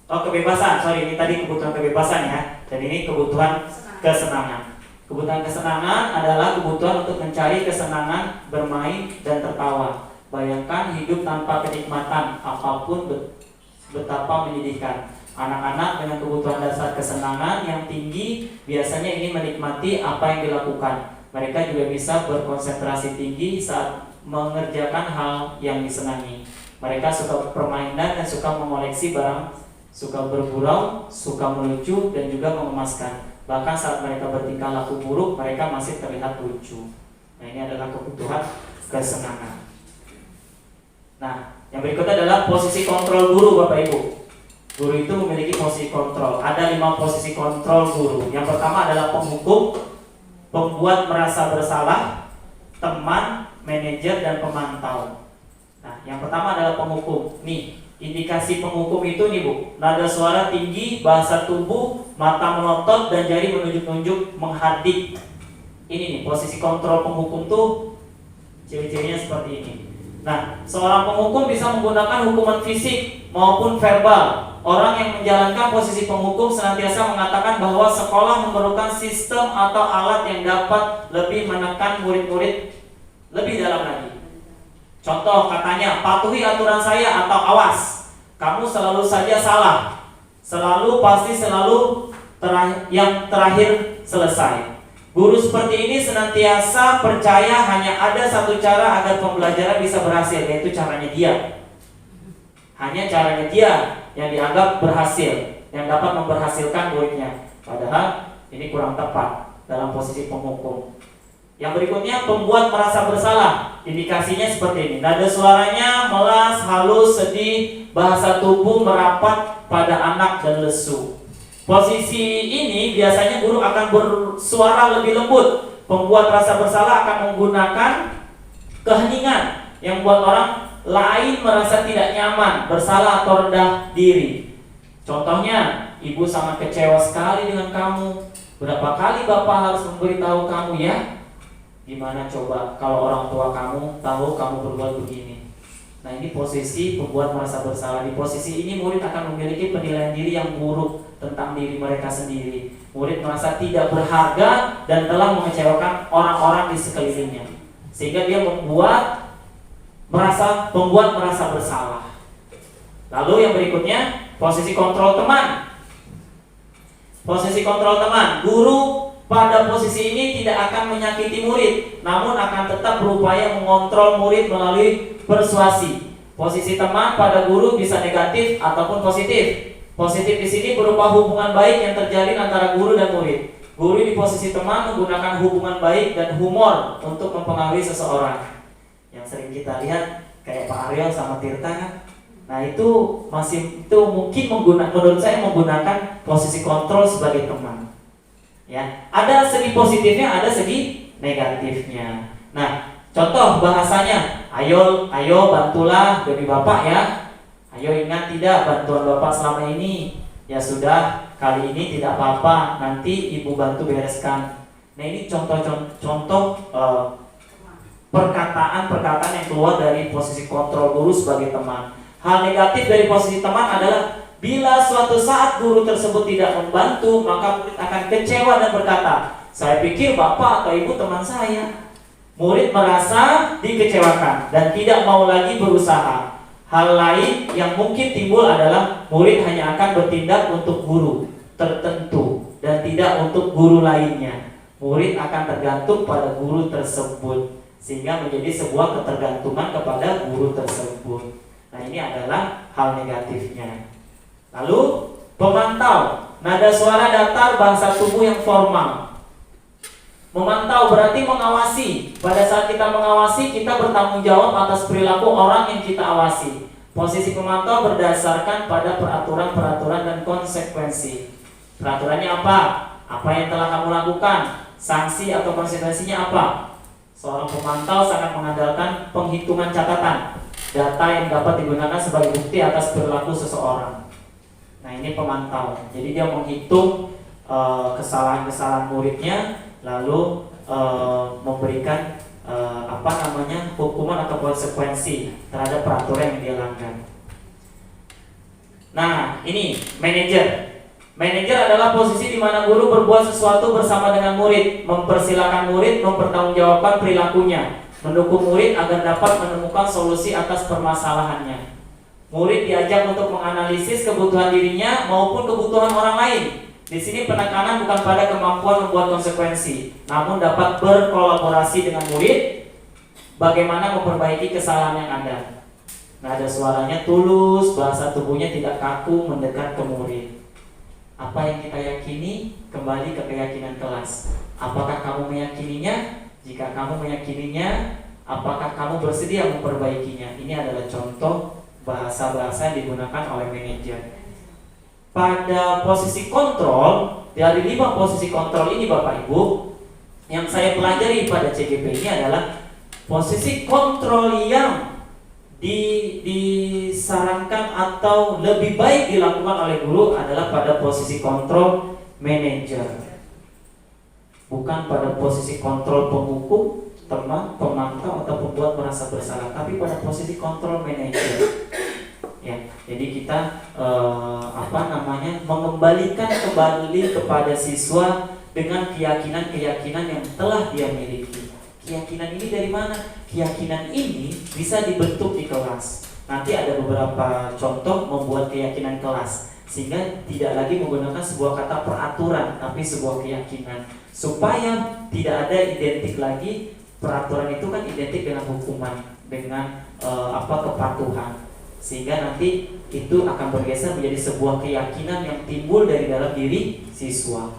Kebebasan. Ini tadi kebutuhan kebebasan ya. Dan ini kebutuhan kesenangan. Kebutuhan kesenangan adalah kebutuhan untuk mencari kesenangan, bermain, dan tertawa. Bayangkan hidup tanpa kenikmatan apapun betapa menyedihkan. Anak-anak dengan kebutuhan dasar kesenangan yang tinggi biasanya ingin menikmati apa yang dilakukan. Mereka juga bisa berkonsentrasi tinggi saat mengerjakan hal yang disenangi. Mereka suka permainan dan suka mengoleksi barang, suka bergurau, suka melucu, dan juga mengemaskan. Bahkan saat mereka bertingkah laku buruk, mereka masih terlihat lucu. Nah, ini adalah kebutuhan kesenangan. Nah, yang berikutnya adalah posisi kontrol guru, Bapak Ibu. Guru itu memiliki posisi kontrol. Ada 5 posisi kontrol guru. Yang pertama adalah penghukum, pembuat merasa bersalah, teman, manajer, dan pemantau. Nah, yang pertama adalah penghukum. Nih, indikasi penghukum itu nih Bu, nada suara tinggi, bahasa tubuh, mata melotot, dan jari menunjuk-nunjuk menghardik. Ini nih, posisi kontrol penghukum tuh ciri-cirinya seperti ini. Nah, seorang penghukum bisa menggunakan hukuman fisik maupun verbal. Orang yang menjalankan posisi penghukum senantiasa mengatakan bahwa sekolah memerlukan sistem atau alat yang dapat lebih menekan murid-murid lebih dalam lagi. Contoh katanya, patuhi aturan saya atau awas, kamu selalu saja salah, selalu yang terakhir selesai. Guru seperti ini senantiasa percaya hanya ada satu cara agar pembelajaran bisa berhasil, yaitu caranya dia. Hanya caranya dia yang dianggap berhasil, yang dapat memberhasilkan muridnya. Padahal ini kurang tepat dalam posisi penghukum. Yang berikutnya, pembuat merasa bersalah. Indikasinya seperti ini. Nada suaranya melas, halus, sedih, bahasa tubuh merapat pada anak dan lesu. Posisi ini biasanya guru akan bersuara lebih lembut. Pembuat rasa bersalah akan menggunakan keheningan yang membuat orang lain merasa tidak nyaman, bersalah atau rendah diri. Contohnya, ibu sangat kecewa sekali dengan kamu. Berapa kali Bapak harus memberitahu kamu ya? Gimana coba kalau orang tua kamu tahu kamu berbuat begini? Nah, ini posisi pembuat merasa bersalah. Di posisi ini murid akan memiliki penilaian diri yang buruk tentang diri mereka sendiri. Murid merasa tidak berharga dan telah mengecewakan orang-orang di sekelilingnya, sehingga dia pembuat merasa bersalah. Lalu yang berikutnya, posisi kontrol teman. Posisi kontrol teman, guru pada posisi ini tidak akan menyakiti murid, namun akan tetap berupaya mengontrol murid melalui persuasi. Posisi teman pada guru bisa negatif ataupun positif. Positif di sini berupa hubungan baik yang terjalin antara guru dan murid. Guru di posisi teman menggunakan hubungan baik dan humor untuk mempengaruhi seseorang. Yang sering kita lihat kayak Pak Aryo sama Tirta kan. Nah, itu mungkin menurut saya menggunakan posisi kontrol sebagai teman. Ya, ada segi positifnya, ada segi negatifnya. Nah, contoh bahasanya, ayo bantulah demi Bapak ya. Ayo ingat tidak bantuan Bapak selama ini. Ya sudah, kali ini tidak apa-apa, nanti Ibu bantu bereskan. Nah, ini contoh perkataan yang keluar dari posisi kontrol guru sebagai teman. Hal negatif dari posisi teman adalah bila suatu saat guru tersebut tidak membantu, maka murid akan kecewa dan berkata, saya pikir Bapak atau Ibu teman saya. Murid merasa dikecewakan dan tidak mau lagi berusaha. Hal lain yang mungkin timbul adalah murid hanya akan bertindak untuk guru tertentu dan tidak untuk guru lainnya. Murid akan tergantung pada guru tersebut, sehingga menjadi sebuah ketergantungan kepada guru tersebut. Nah, ini adalah hal negatifnya. Lalu pemantau, nada suara datar, bahasa tubuh yang formal. Memantau berarti mengawasi. Pada saat kita mengawasi, kita bertanggung jawab atas perilaku orang yang kita awasi. Posisi pemantau berdasarkan pada peraturan-peraturan dan konsekuensi. Peraturannya apa? Apa yang telah kamu lakukan? Sanksi atau konsekuensinya apa? Seorang pemantau sangat mengandalkan penghitungan catatan, data yang dapat digunakan sebagai bukti atas perilaku seseorang. Nah, ini pemantau. Jadi dia menghitung kesalahan-kesalahan muridnya, lalu memberikan hukuman atau konsekuensi terhadap peraturan yang dia langgar. Nah, ini manajer. Manajer adalah posisi di mana guru berbuat sesuatu bersama dengan murid, mempersilahkan murid mempertanggungjawabkan perilakunya, mendukung murid agar dapat menemukan solusi atas permasalahannya. Murid diajak untuk menganalisis kebutuhan dirinya maupun kebutuhan orang lain. Di sini penekanan bukan pada kemampuan membuat konsekuensi, namun dapat berkolaborasi dengan murid bagaimana memperbaiki kesalahan yang ada. Nada suaranya tulus, bahasa tubuhnya tidak kaku mendekat ke murid. Apa yang kita yakini kembali ke keyakinan kelas. Apakah kamu meyakininya? Jika kamu meyakininya, apakah kamu bersedia memperbaikinya? Ini adalah contoh bahasa-bahasa yang digunakan oleh manajer. Pada posisi kontrol, dari 5 posisi kontrol ini Bapak Ibu, yang saya pelajari pada CGP ini adalah posisi kontrol yang disarankan atau lebih baik dilakukan oleh guru adalah pada posisi kontrol manajer, bukan pada posisi kontrol penghukum, teman, pemantau atau pembuat merasa bersalah, tapi pada posisi kontrol manajer. Ya, jadi kita mengembalikan kembali kepada siswa dengan keyakinan-keyakinan yang telah dia miliki. Keyakinan ini dari mana? Keyakinan ini bisa dibentuk di kelas. Nanti ada beberapa contoh membuat keyakinan kelas, sehingga tidak lagi menggunakan sebuah kata peraturan, tapi sebuah keyakinan, supaya tidak ada identik lagi. Peraturan itu kan identik dengan hukuman, dengan kepatuhan, sehingga nanti itu akan bergeser menjadi sebuah keyakinan yang timbul dari dalam diri siswa.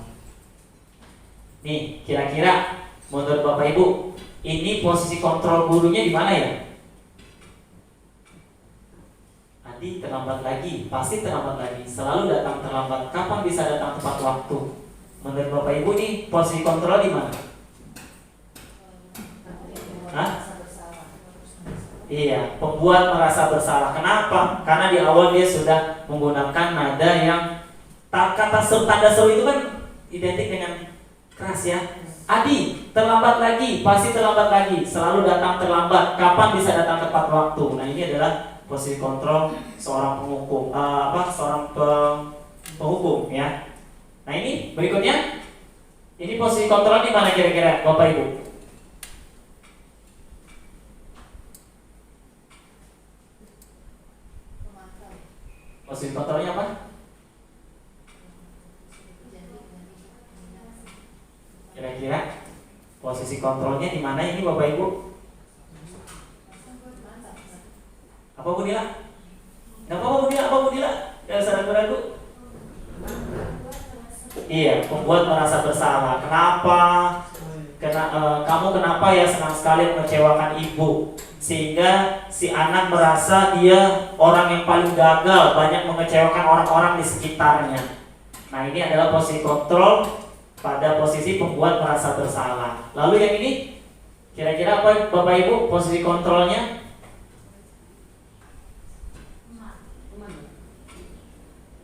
Nih, kira-kira menurut Bapak Ibu, ini posisi kontrol gurunya di mana ya? Nanti terlambat lagi, pasti terlambat lagi. Selalu datang terlambat. Kapan bisa datang tepat waktu? Menurut Bapak Ibu nih, posisi kontrol di mana? Hah? Iya, pembuat merasa bersalah. Kenapa? Karena di awal dia sudah menggunakan nada yang kata seru, tanda seru itu kan identik dengan Keras ya. Adi, terlambat lagi, pasti terlambat lagi, selalu datang terlambat. Kapan bisa datang tepat waktu? Nah, ini adalah posisi kontrol seorang penghukum, penghukum ya. Nah, ini berikutnya, ini posisi kontrol di mana kira-kira, Bapak Ibu? Posisi kontrolnya apa? Kira-kira posisi kontrolnya di mana ini Bapak Ibu? Apa Bu Dila? Nggak apa-apa Bu Dila, apa Bu Dila? Jangan ragu-ragu. Iya, membuat merasa bersalah. Kenapa? Kamu kenapa ya senang sekali mengecewakan ibu? Sehingga si anak merasa dia orang yang paling gagal, banyak mengecewakan orang-orang di sekitarnya. Nah, ini adalah posisi kontrol pada posisi pembuat merasa bersalah. Lalu yang ini, kira-kira apa Bapak Ibu posisi kontrolnya?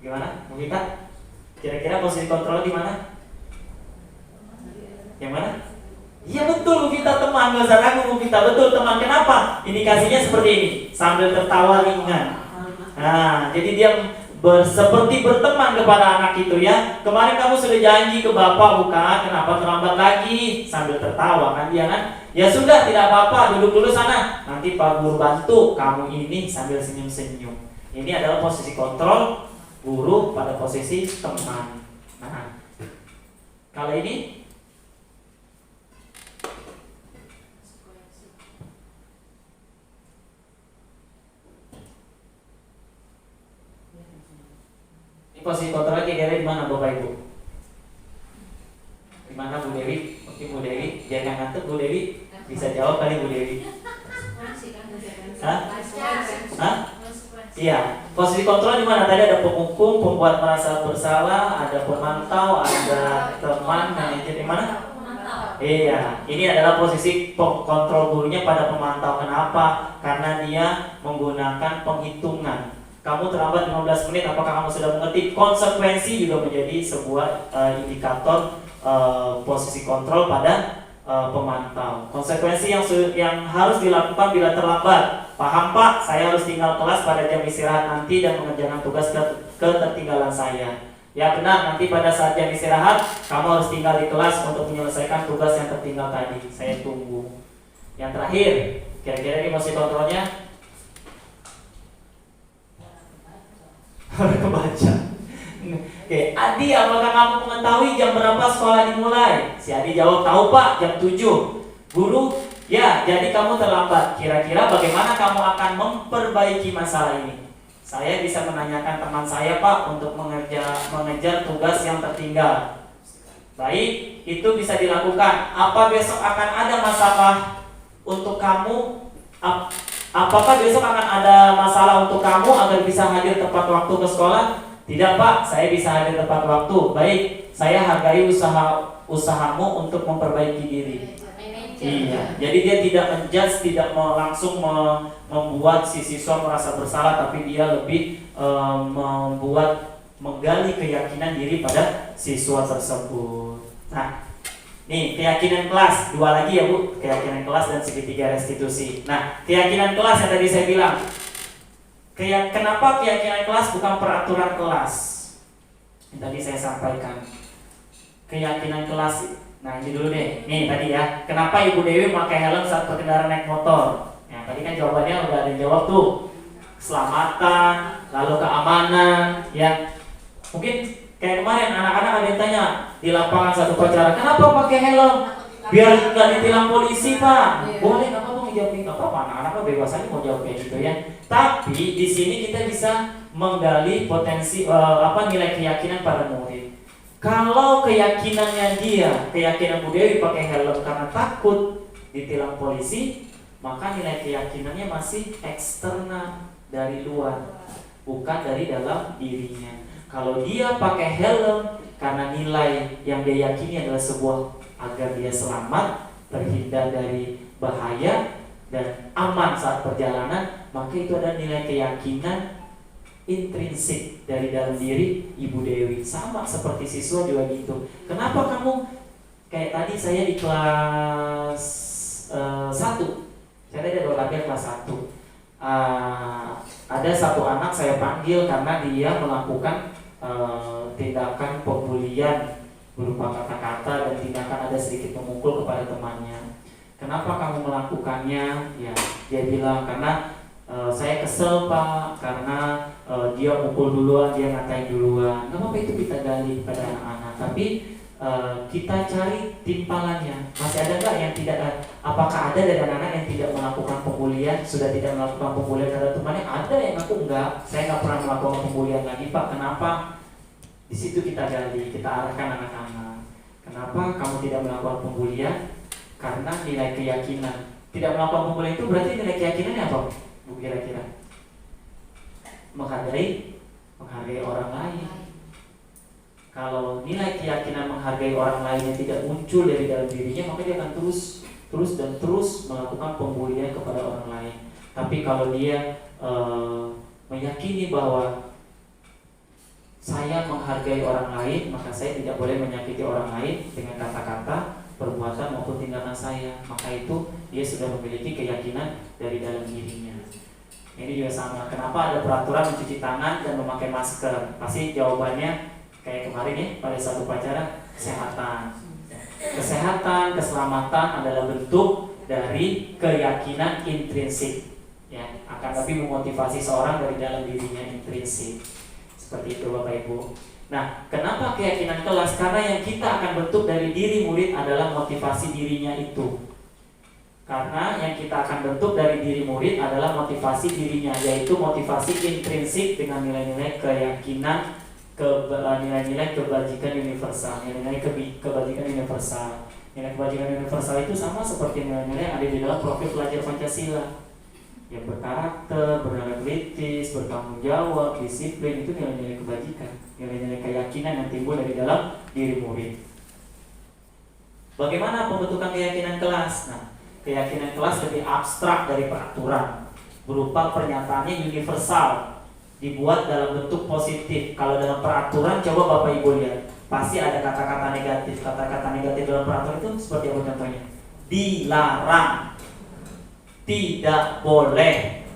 Gimana? Bu Vita? Kira-kira posisi kontrol di mana? Yang mana? Iya betul Bu Vita, teman. Gak usah ragu Bu Vita, betul teman. Kenapa? Indikasinya seperti ini, sambil tertawa ringan. Nah, jadi dia seperti berteman kepada anak itu ya. Kemarin kamu sudah janji ke bapak bukan? Kenapa terlambat lagi? Sambil tertawa kan dia kan? Ya sudah, tidak apa-apa, duduk dulu sana. Nanti Pak Guru bantu kamu ini, sambil senyum-senyum. Ini adalah posisi kontrol guru pada posisi teman. Nah, kalau ini posisi kontrolnya kira-kira di mana Bapak Ibu? Di mana Bu Dewi? Oke Bu Dewi, jangan ngantuk Bu Dewi. Bisa jawab kali Bu Dewi. Hah? Hah? Iya, posisi kontrol di mana? Tadi ada penghukum, pembuat merasa bersalah, ada pemantau, ada teman, manajer di mana? Iya, ini adalah posisi kontrol gurunya pada pemantau. Kenapa? Karena dia menggunakan penghitungan. Kamu terlambat 15 menit, apakah kamu sudah mengerti? Konsekuensi juga menjadi sebuah indikator posisi kontrol pada pemantau. Konsekuensi yang harus dilakukan bila terlambat. Paham Pak, saya harus tinggal kelas pada jam istirahat nanti dan mengerjakan tugas ketertinggalan saya. Ya benar, nanti pada saat jam istirahat kamu harus tinggal di kelas untuk menyelesaikan tugas yang tertinggal tadi. Saya tunggu. Yang terakhir, kira-kira ini posisi kontrolnya? Kebaca. Oke, Adi, apakah kamu mengetahui jam berapa sekolah dimulai? Si Adi jawab, tahu Pak, jam 7. Guru, ya, jadi kamu terlambat. Kira-kira bagaimana kamu akan memperbaiki masalah ini? Saya bisa menanyakan teman saya Pak untuk mengejar tugas yang tertinggal. Baik, itu bisa dilakukan. Apa besok akan ada masalah untuk kamu? Apakah besok akan ada masalah untuk kamu agar bisa hadir tepat waktu ke sekolah? Tidak Pak, saya bisa hadir tepat waktu. Baik, saya hargai usahamu untuk memperbaiki diri. Iya, jadi dia tidak menjudge, tidak langsung membuat si siswa merasa bersalah, tapi dia lebih menggali keyakinan diri pada siswa tersebut. Nah, nih keyakinan kelas, 2 lagi ya Bu, keyakinan kelas dan segitiga restitusi. Nah, keyakinan kelas yang tadi saya bilang, kenapa keyakinan kelas bukan peraturan kelas? Yang tadi saya sampaikan, keyakinan kelas. Nah ini dulu deh, nih tadi ya, kenapa Ibu Dewi memakai helm saat berkendara naik motor? Ya tadi kan jawabannya udah ada yang jawab tuh, keselamatan, lalu keamanan, ya. Mungkin kayak kemarin anak-anak ada yang tanya di lapangan satu upacara, kenapa pakai helm? Biar nggak ditilang polisi Pak. Boleh, nggak apa-apa ngejawab, nggak apa-apa, anak-anak bebas aja mau jawab kayak gitu ya. Tapi di sini kita bisa menggali potensi nilai keyakinan pada murid. Kalau keyakinan Bu Dewi pakai helm karena takut ditilang polisi, maka nilai keyakinannya masih eksternal dari luar, bukan dari dalam dirinya. Kalau dia pakai helm karena nilai yang dia yakini adalah sebuah agar dia selamat, terhindar dari bahaya dan aman saat perjalanan, maka itu ada nilai keyakinan intrinsik dari dalam diri Ibu Dewi. Sama seperti siswa juga gitu. Kenapa kamu Kayak tadi saya di kelas 1, saya tadi ada latihan kelas 1. Ada satu anak saya panggil karena dia melakukan tindakan pembulian berupa kata-kata dan tindakan ada sedikit memukul kepada temannya. Kenapa kamu melakukannya? Ya, dia bilang karena saya kesel Pak, karena dia mukul duluan, dia ngatain duluan. Gak apa-apa, itu kita gali pada anak-anak, tapi kita cari timpalannya. Masih ada nggak yang tidak? Apakah ada dari anak-anak yang tidak melakukan pembulian, sudah tidak melakukan pembulian terhadap temannya? Ada yang aku enggak, saya nggak pernah melakukan pembulian lagi Pak. Kenapa? Di situ kita gali, kita arahkan anak-anak. Kenapa kamu tidak melakukan pembulian? Karena nilai keyakinan. Tidak melakukan pembulian itu berarti nilai keyakinannya apa, Bu, kira-kira? Menghargai orang lain. Kalau nilai keyakinan menghargai orang lain yang tidak muncul dari dalam dirinya, maka dia akan terus melakukan pembulian kepada orang lain. Tapi kalau dia meyakini bahwa saya menghargai orang lain, maka saya tidak boleh menyakiti orang lain dengan kata-kata, perbuatan maupun tindakan saya. Maka itu dia sudah memiliki keyakinan dari dalam dirinya. Ini juga sama. Kenapa ada peraturan mencuci tangan dan memakai masker? Pasti jawabannya kayak kemarin ya, pada satu upacara kesehatan. Kesehatan, keselamatan adalah bentuk dari keyakinan intrinsik, ya, akan tapi memotivasi seorang dari dalam dirinya intrinsik. Seperti itu Bapak Ibu. Nah, kenapa keyakinan kelas? Karena yang kita akan bentuk dari diri murid adalah motivasi dirinya itu. Karena yang kita akan bentuk dari diri murid adalah motivasi dirinya, yaitu motivasi intrinsik dengan nilai-nilai keyakinan, nilai-nilai kebajikan universal. Nilai-nilai kebajikan universal. Nilai kebajikan universal itu sama seperti nilai-nilai yang ada di dalam profil pelajar Pancasila. Yang berkarakter, berintegritas, bertanggung jawab, disiplin, itu nilai-nilai kebajikan, nilai-nilai keyakinan yang timbul dari dalam diri murid. Bagaimana pembentukan keyakinan kelas? Nah, keyakinan kelas lebih abstrak dari peraturan, berupa pernyataannya universal, dibuat dalam bentuk positif. Kalau dalam peraturan, coba Bapak Ibu lihat, pasti ada kata-kata negatif. Kata-kata negatif dalam peraturan itu seperti apa contohnya? Dilarang, tidak boleh,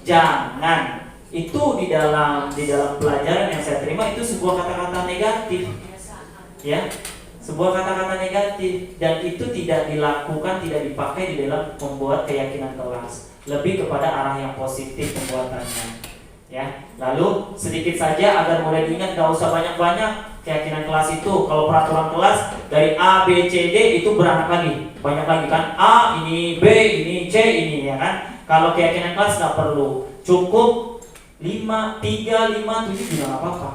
jangan. Itu di dalam pelajaran yang saya terima itu sebuah kata-kata negatif, ya, sebuah kata-kata negatif, dan itu tidak dilakukan, tidak dipakai di dalam membuat keyakinan kelas. Lebih kepada arah yang positif pembuatannya, ya. Lalu sedikit saja agar mudah diingat, gak usah banyak-banyak. Keyakinan kelas itu, kalau peraturan kelas dari A, B, C, D itu beranak lagi, banyak lagi kan, A ini, B ini, C ini, ya kan. Kalau keyakinan kelas nggak perlu, cukup 5, 3, 5, 7 juga nggak apa-apa,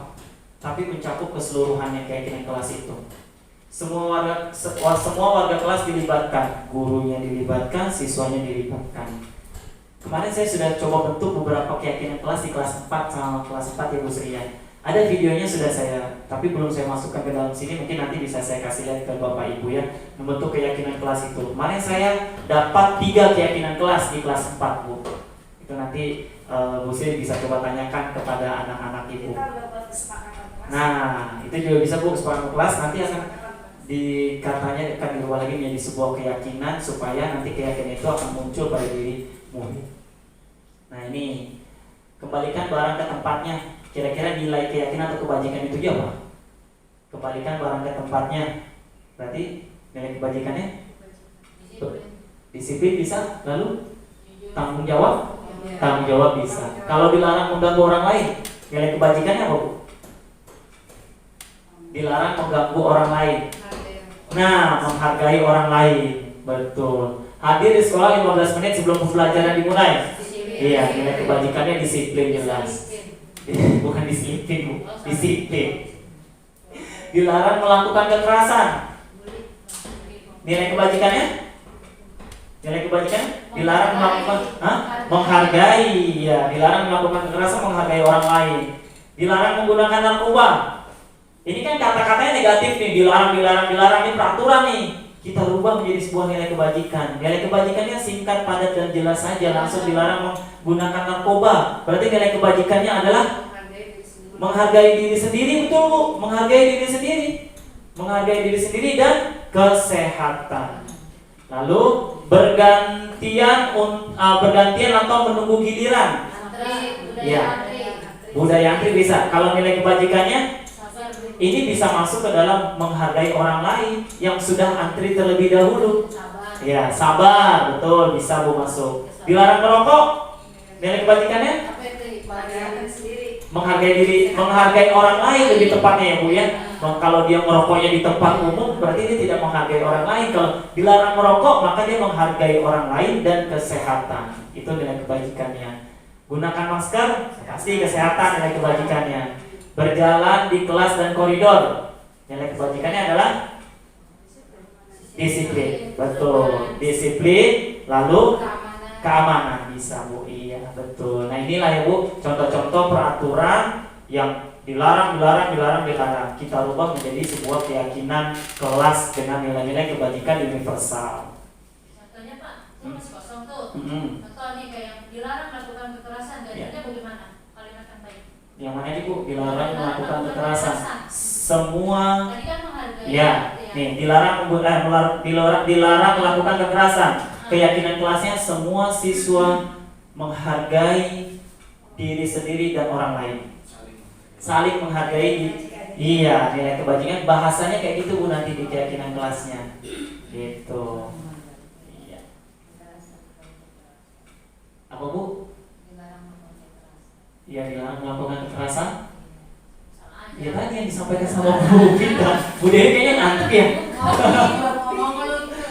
tapi mencakup keseluruhannya keyakinan kelas itu. Semua warga kelas dilibatkan, gurunya dilibatkan, siswanya dilibatkan. Kemarin saya sudah coba bentuk beberapa keyakinan kelas di kelas 4 sama kelas 4 ya Bu Sri. Ada videonya sudah saya, tapi belum saya masukkan ke dalam sini. Mungkin nanti bisa saya kasih lihat ke Bapak Ibu ya, membentuk keyakinan kelas itu. Kemarin saya dapat 3 keyakinan kelas di kelas 4 Bu. Itu nanti Bu Sri bisa coba tanyakan kepada anak-anak Ibu. Nah, itu juga bisa Bu, kesepakatan kelas nanti akan katanya akan dirubah lagi menjadi sebuah keyakinan supaya nanti keyakinan itu akan muncul pada diri murid. Nah, ini kembalikan barang ke tempatnya. Kira-kira nilai keyakinan atau kebajikan itu apa? Kembalikan barang ke tempatnya. Berarti nilai kebajikannya? Disiplin bisa. Lalu tanggung jawab? Tanggung jawab bisa. Kalau dilarang mengganggu orang lain, nilai kebajikannya apa Bu? Dilarang mengganggu orang lain. Nah, menghargai orang lain. Betul. Hadir di sekolah 15 menit sebelum pembelajaran dimulai. Iya, nilai kebajikannya disiplin jelas. Bukan disiplin Bu, disiplin. Dilarang melakukan kekerasan. Nilai kebajikannya? Nilai kebajikan dilarang melakukan menghargai, ya, dilarang melakukan kekerasan, menghargai orang lain. Dilarang menggunakan narkoba. Ini kan kata-katanya negatif nih, dilarang ini peraturan nih. Kita rubah menjadi sebuah nilai kebajikan. Nilai kebajikannya singkat, padat, dan jelas saja. Langsung dilarang menggunakan narkoba. Berarti nilai kebajikannya adalah menghargai diri sendiri, betul Bu? Menghargai diri sendiri. menghargai diri sendiri dan kesehatan. Lalu bergantian atau menunggu giliran. Ya. Budaya antri bisa. Kalau nilai kebajikannya ini bisa masuk ke dalam menghargai orang lain yang sudah antri terlebih dahulu. Ya, sabar, betul, bisa Bu masuk. Dilarang merokok, nilai kebajikannya menghargai orang lain lebih tepatnya ya Bu ya. Kalau dia merokoknya di tempat umum berarti dia tidak menghargai orang lain. Kalau dilarang merokok maka dia menghargai orang lain dan kesehatan. Itu nilai kebajikannya. Gunakan masker, pasti kesehatan nilai kebajikannya. Berjalan di kelas dan koridor, nilai kebajikannya adalah disiplin. Betul, disiplin. Lalu keamanan bisa Bu. Iya, betul. Nah, inilah ya Bu, contoh-contoh peraturan yang dilarang. Kita rubah menjadi sebuah keyakinan kelas dengan nilai-nilai kebajikan universal. Contohnya Pak, itu masih kosong tuh. Contoh nih kayak dilarang melakukan kekerasan, jadinya bagaimana? Kalimat yang baik. Yang mana nih Bu? Dilarang melakukan kekerasan. Semua. Tadi kan menghargai. Ya, nih dilarang melakukan kekerasan. Keyakinan kelasnya semua siswa menghargai diri sendiri dan orang lain. Saling menghargai. Iya, nilai kebajikan bahasanya kayak gitu Bu nanti di keyakinan kelasnya. Gitu. Iya. Apa Bu? Iya, dilarang melakukan kekerasan. Ya tadi yang disampaikan sama Bu Vita. Bu Dewi kayaknya ngantuk ya.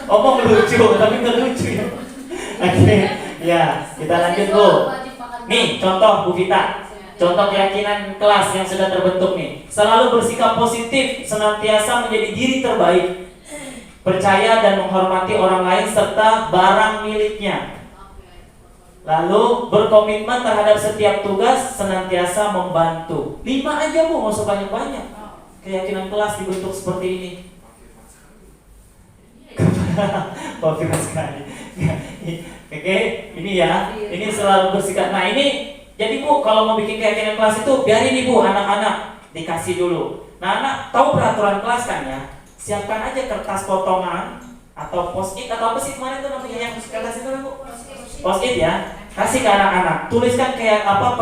Omong lucu, tapi nggak lucu ya. Oke, ya kita lanjut Bu. Nih contoh Bu Vita. Contoh keyakinan kelas yang sudah terbentuk nih. Selalu bersikap positif, senantiasa menjadi diri terbaik, percaya dan menghormati orang lain serta barang miliknya. Lalu berkomitmen terhadap setiap tugas, senantiasa membantu. 5 aja Bu, nggak usah banyak-banyak. Keyakinan kelas dibentuk seperti ini. Confident sekali. Oke, ini ya. Ini selalu bersikap. Nah ini. Jadi Bu, kalau mau bikin keyakinan kelas itu biarin nih Bu, anak-anak dikasih dulu. Nah anak tahu peraturan kelas kan ya. Siapkan aja kertas potongan atau post-it atau apa sih kemarin tuh namanya yang kertas itu Bu? Post-it ya. Kasih ke anak-anak. Tuliskan kayak apa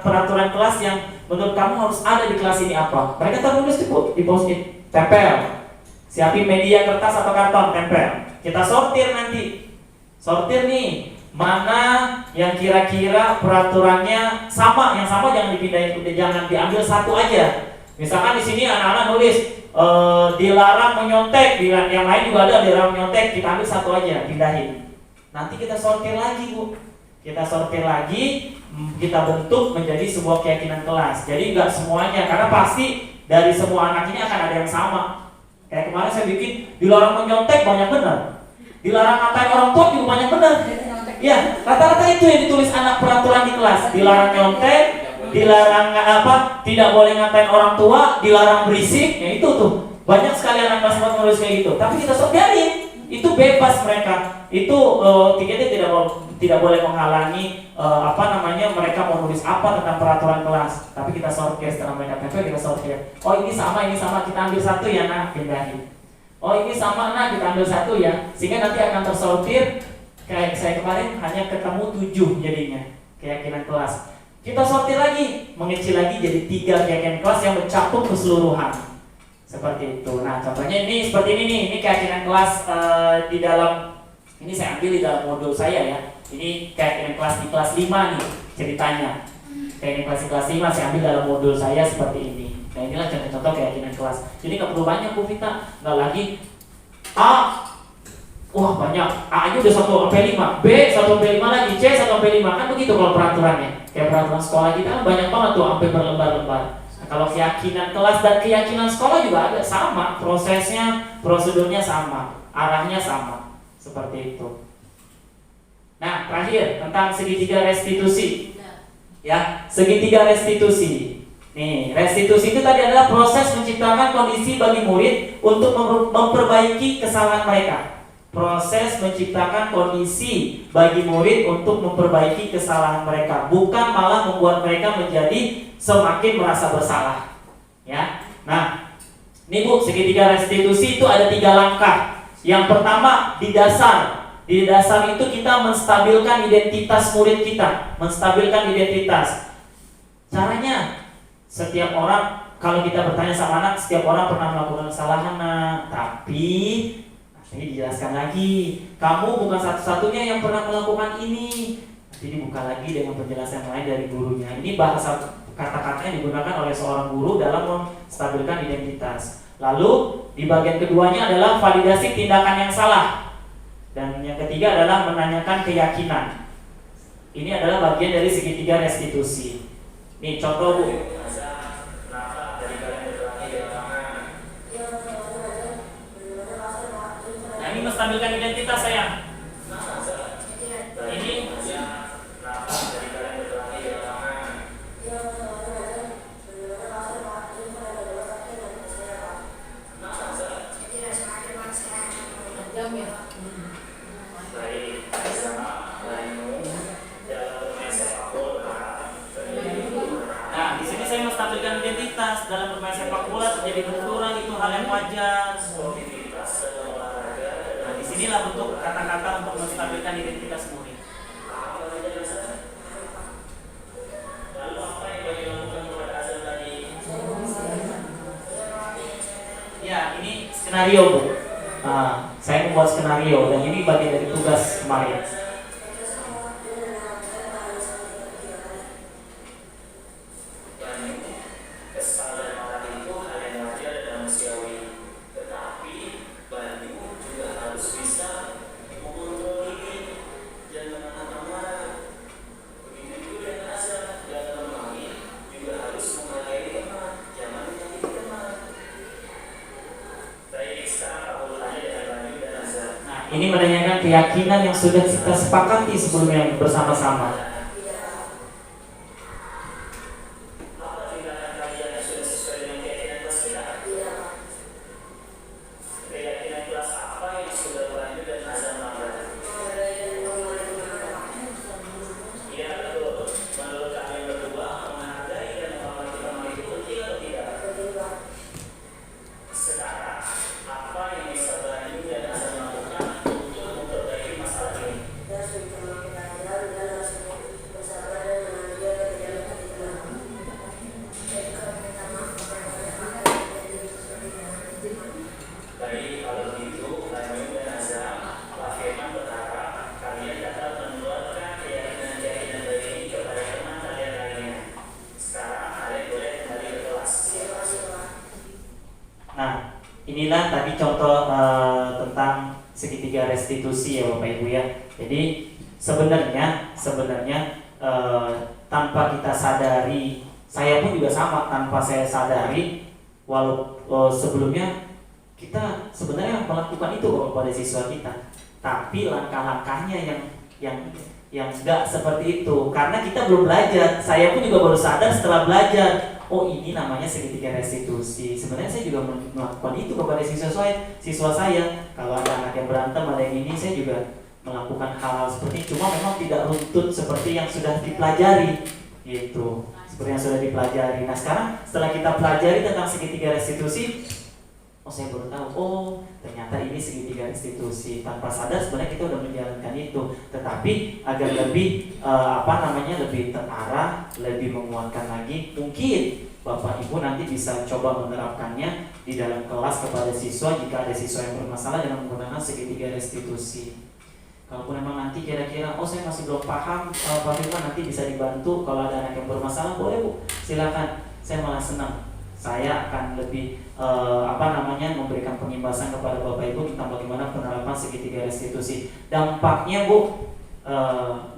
peraturan kelas yang menurut kamu harus ada di kelas ini apa. Mereka tertulis di post-it, tempel. Siapin media kertas atau karton, tempel. Kita sortir nanti. Sortir nih. Mana yang kira-kira peraturannya sama, yang sama jangan dipindahin, jangan diambil satu aja. Misalkan di sini anak-anak nulis dilarang menyontek, yang lain juga ada dilarang menyontek, kita ambil satu aja, pindahin. Nanti kita sortir lagi Bu, kita sortir lagi, kita bentuk menjadi sebuah keyakinan kelas. Jadi nggak semuanya, karena pasti dari semua anak ini akan ada yang sama. Kayak kemarin saya bikin dilarang menyontek banyak benar, dilarang ngatain orang tua juga banyak benar. Ya, rata-rata itu yang ditulis anak peraturan di kelas. Dilarang nyontek, dilarang tidak boleh ngatain orang tua, dilarang berisik. Ya itu tuh. Banyak sekali anak kelas 4 menulis kayak gitu. Tapi kita biarin. Itu bebas mereka. Itu tiketnya tidak boleh menghalangi mereka mau nulis apa tentang peraturan kelas. Tapi kita sortir setelah mereka tempel, kita sortir. Oh ini sama, kita ambil satu ya nak, pindahin. Oh ini sama nak, kita ambil satu ya. Sehingga nanti akan tersortir. Kayak saya kemarin hanya ketemu 7 jadinya keyakinan kelas. Kita sortir lagi, mengecil lagi jadi 3 keyakinan kelas yang mencakup keseluruhan. Seperti itu. Nah contohnya ini seperti ini nih, ini keyakinan kelas di dalam, ini saya ambil di dalam modul saya ya. Ini keyakinan kelas di kelas 5 nih ceritanya. Keyakinan kelas di kelas 5 saya ambil dalam modul saya seperti ini. Nah inilah contoh-contoh keyakinan kelas. Jadi nggak perlu banyak Bu Vita, nggak lagi A. Wah banyak, A aja udah 1-5, B 1-5 lagi, C 1-5. Kan begitu kalau peraturannya. Kayak peraturan sekolah kita kan banyak banget tuh sampai berlembar-lembar. Nah, kalau keyakinan kelas dan keyakinan sekolah juga ada, sama prosesnya, prosedurnya sama, arahnya sama. Seperti itu. Nah terakhir tentang segitiga restitusi. Ya, segitiga restitusi. Nih, restitusi itu tadi adalah proses menciptakan kondisi bagi murid untuk memperbaiki kesalahan mereka. Proses menciptakan kondisi bagi murid untuk memperbaiki kesalahan mereka, bukan malah membuat mereka menjadi semakin merasa bersalah. Ya, nah Nih Bu, segitiga restitusi itu ada 3 langkah. Yang pertama di dasar. Di dasar itu kita menstabilkan identitas murid kita, menstabilkan identitas. Caranya, setiap orang, kalau kita bertanya sama anak, setiap orang pernah melakukan kesalahan nak. Tapi nanti dijelaskan lagi, kamu bukan satu-satunya yang pernah melakukan ini. Nanti dibuka lagi dengan penjelasan lain dari gurunya. Ini bahasa kata-kata yang digunakan oleh seorang guru dalam menstabilkan identitas. Lalu di bagian keduanya adalah validasi tindakan yang salah. Dan yang ketiga adalah menanyakan keyakinan. Ini adalah bagian dari segitiga restitusi. Nih contoh Bu. Nah ini menstabilkan identitas sayang. Ini Jam ya. Nah, di sini saya menstabilkan identitas. Dalam bermain sepak bola terjadi benturan, itu hal yang wajar. Nah, disinilah bentuk kata-kata untuk menstabilkan identitas murid. Lalu apa yang bagi lakukan kepada Azal tadi? Ya, ini skenario Bu. Nah, saya membuat skenario dan ini bagian dari tugas kemarin. Ini menanyakan keyakinan yang sudah kita sepakati sebelumnya bersama-sama. Nah, inilah tadi contoh tentang segitiga restitusi ya Bapak Ibu ya. Jadi sebenarnya tanpa kita sadari, saya pun juga sama, tanpa saya sadari, walau sebelumnya kita sebenarnya melakukan itu kepada siswa kita, tapi langkah-langkahnya yang enggak seperti itu, karena kita belum belajar. Saya pun juga baru sadar setelah belajar. Oh ini namanya segitiga restitusi. Sebenarnya saya juga melakukan itu kepada siswa saya. Kalau ada anak yang berantem, ada yang ini, saya juga melakukan hal-hal seperti ini. Cuma memang tidak runtut seperti yang sudah dipelajari, gitu. Seperti yang sudah dipelajari. Nah sekarang setelah kita pelajari tentang segitiga restitusi, oh saya baru tahu. Oh ternyata ini segitiga restitusi. Tanpa sadar sebenarnya kita udah menjalankan itu. Tetapi agar lebih lebih terarah, lebih menguatkan lagi, mungkin Bapak Ibu nanti bisa coba menerapkannya di dalam kelas kepada siswa jika ada siswa yang bermasalah dengan menggunakan segitiga restitusi. Kalaupun memang nanti kira-kira, oh saya masih belum paham, Pak Firman nanti bisa dibantu. Kalau ada anak yang bermasalah, boleh Bu, silakan. Saya malah senang. Saya akan lebih memberikan pengimbasan kepada Bapak Ibu tentang bagaimana penerapan segitiga restitusi. Dampaknya Bu,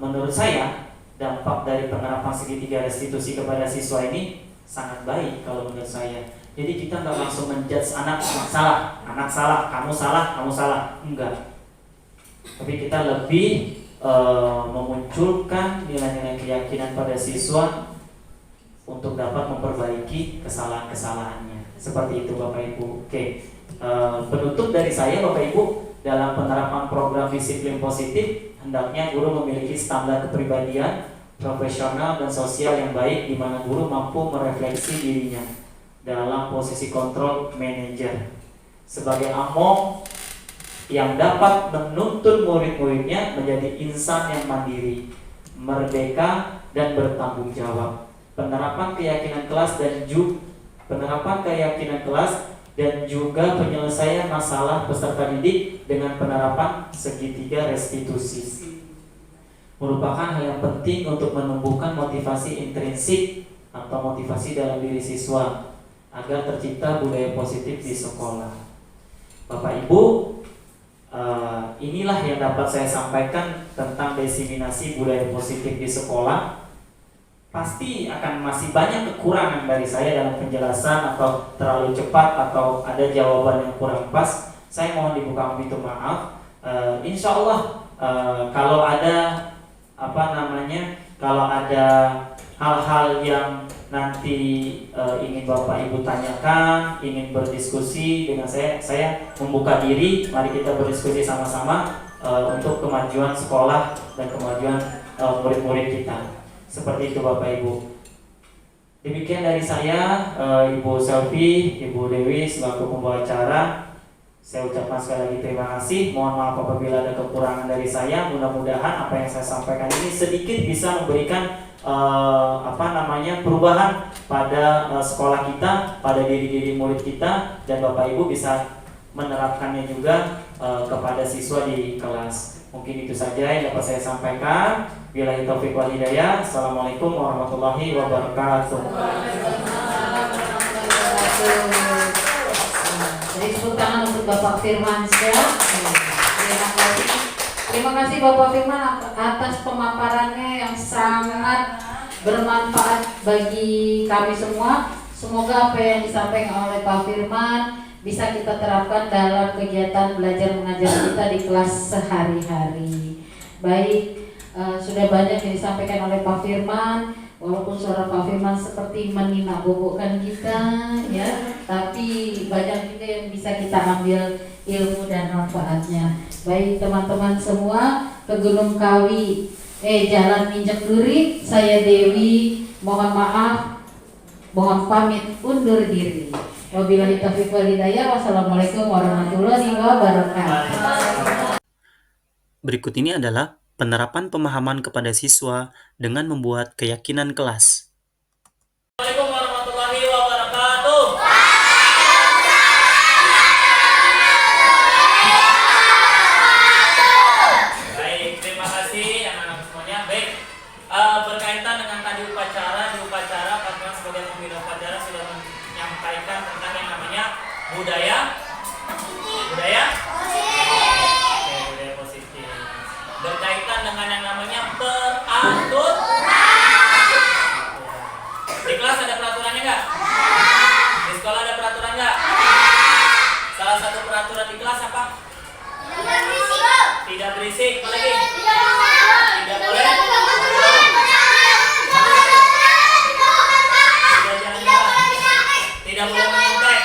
menurut saya dampak dari penerapan segitiga restitusi kepada siswa ini sangat baik kalau menurut saya. Jadi kita nggak langsung menjudge anak salah, kamu salah, enggak. Tapi kita lebih memunculkan nilai-nilai keyakinan pada siswa untuk dapat memperbaiki kesalahan-kesalahannya. Seperti itu Bapak Ibu. Oke, penutup dari saya Bapak Ibu, dalam penerapan program disiplin positif, hendaknya guru memiliki standar kepribadian, profesional dan sosial yang baik, di mana guru mampu merefleksi dirinya. dalam posisi kontrol manajer sebagai among yang dapat menuntun murid-muridnya menjadi insan yang mandiri, merdeka, dan bertanggung jawab. Penerapan keyakinan kelas dan juga penyelesaian masalah peserta didik dengan penerapan segitiga restitusi merupakan hal yang penting untuk menumbuhkan motivasi intrinsik atau motivasi dalam diri siswa agar tercipta budaya positif di sekolah. Bapak Ibu, inilah yang dapat saya sampaikan tentang diseminasi budaya positif di sekolah. Pasti akan masih banyak kekurangan dari saya dalam penjelasan atau terlalu cepat atau ada jawaban yang kurang pas. Saya mohon dibuka pintu maaf. Insya Allah kalau ada hal-hal yang nanti ingin Bapak Ibu tanyakan, ingin berdiskusi dengan saya membuka diri. Mari kita berdiskusi sama-sama untuk kemajuan sekolah dan kemajuan murid-murid kita. Seperti itu Bapak Ibu. Demikian dari saya, Ibu Selvi, Ibu Dewi selaku pembawa acara. Saya ucapkan sekali lagi terima kasih. Mohon maaf apabila ada kekurangan dari saya. Mudah-mudahan apa yang saya sampaikan ini sedikit bisa memberikan perubahan pada sekolah kita, pada diri-diri murid kita, dan Bapak Ibu bisa menerapkannya juga kepada siswa di kelas. Mungkin itu saja yang dapat saya sampaikan. Billahi taufiq wal hidayah. Assalamualaikum warahmatullahi wabarakatuh. Jadi tepuk tangan untuk Bapak Firmansyah. Terima kasih Bapak Firman atas pemaparannya yang sangat bermanfaat bagi kami semua. Semoga apa yang disampaikan oleh Pak Firman bisa kita terapkan dalam kegiatan belajar mengajar kita di kelas sehari-hari. Baik, sudah banyak yang disampaikan oleh Pak Firman. Walaupun suara Pak Firman seperti menina bobokkan kita, ya, tapi banyak juga yang bisa kita ambil ilmu dan manfaatnya. Baik teman-teman semua, ke Gunung Kawi, Jalan Minjak Duri, saya Dewi, mohon maaf, mohon pamit undur diri. Wabillahi taufiq wal hidayah. Wassalamualaikum warahmatullahi wabarakatuh. Berikut ini adalah penerapan pemahaman kepada siswa dengan membuat keyakinan kelas. Assalamualaikum warahmatullahi wabarakatuh. Baik, terima kasih anak-anak semuanya. Baik, berkaitan dengan tadi di upacara Pak Firman sebagai pembina upacara sudah menyampaikan tentang yang namanya budaya positif. Berkaitan dengan yang namanya di kelas ada peraturannya nggak? Di sekolah ada peraturan nggak? Salah satu peraturan di kelas apa? Tidak berisik. Apa lagi? Tidak boleh. Tidak jalan-jalan. Tidak boleh menyontek.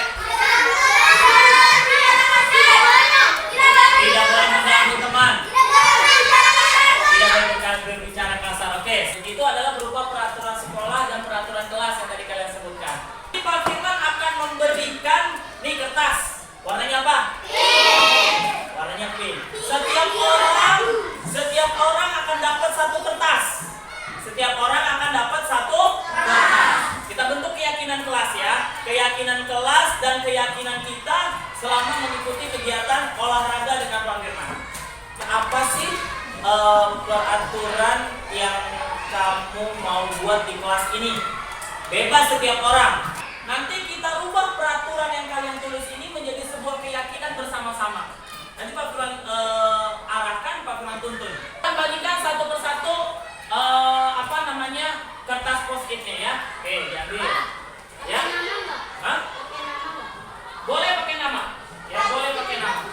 Tidak boleh mengganggu teman. Tidak boleh berbicara kasar. Oke, itu adalah berupa peraturan sekolah dan peraturan kelas yang tadi kalian sebutkan. Pak Firman akan memberikan nih kertas. Warnanya apa? Warnanya pink. Setiap orang akan dapat satu kertas. Kita bentuk keyakinan kelas ya. Keyakinan kelas dan keyakinan kita selama mengikuti kegiatan olahraga dengan Pak Firman. Apa sih peraturan yang kamu mau buat di kelas ini? Bebas setiap orang. Nanti kita rubah peraturan yang kalian tulis ini menjadi sebuah keyakinan bersama-sama. Nanti Pak Firman arahkan, Pak Firman tuntun. Kita bagikan satu persatu kertas post-itnya ya. Oke, diambil. Ya. Hah? Boleh pakai nama. Ya, boleh pakai nama.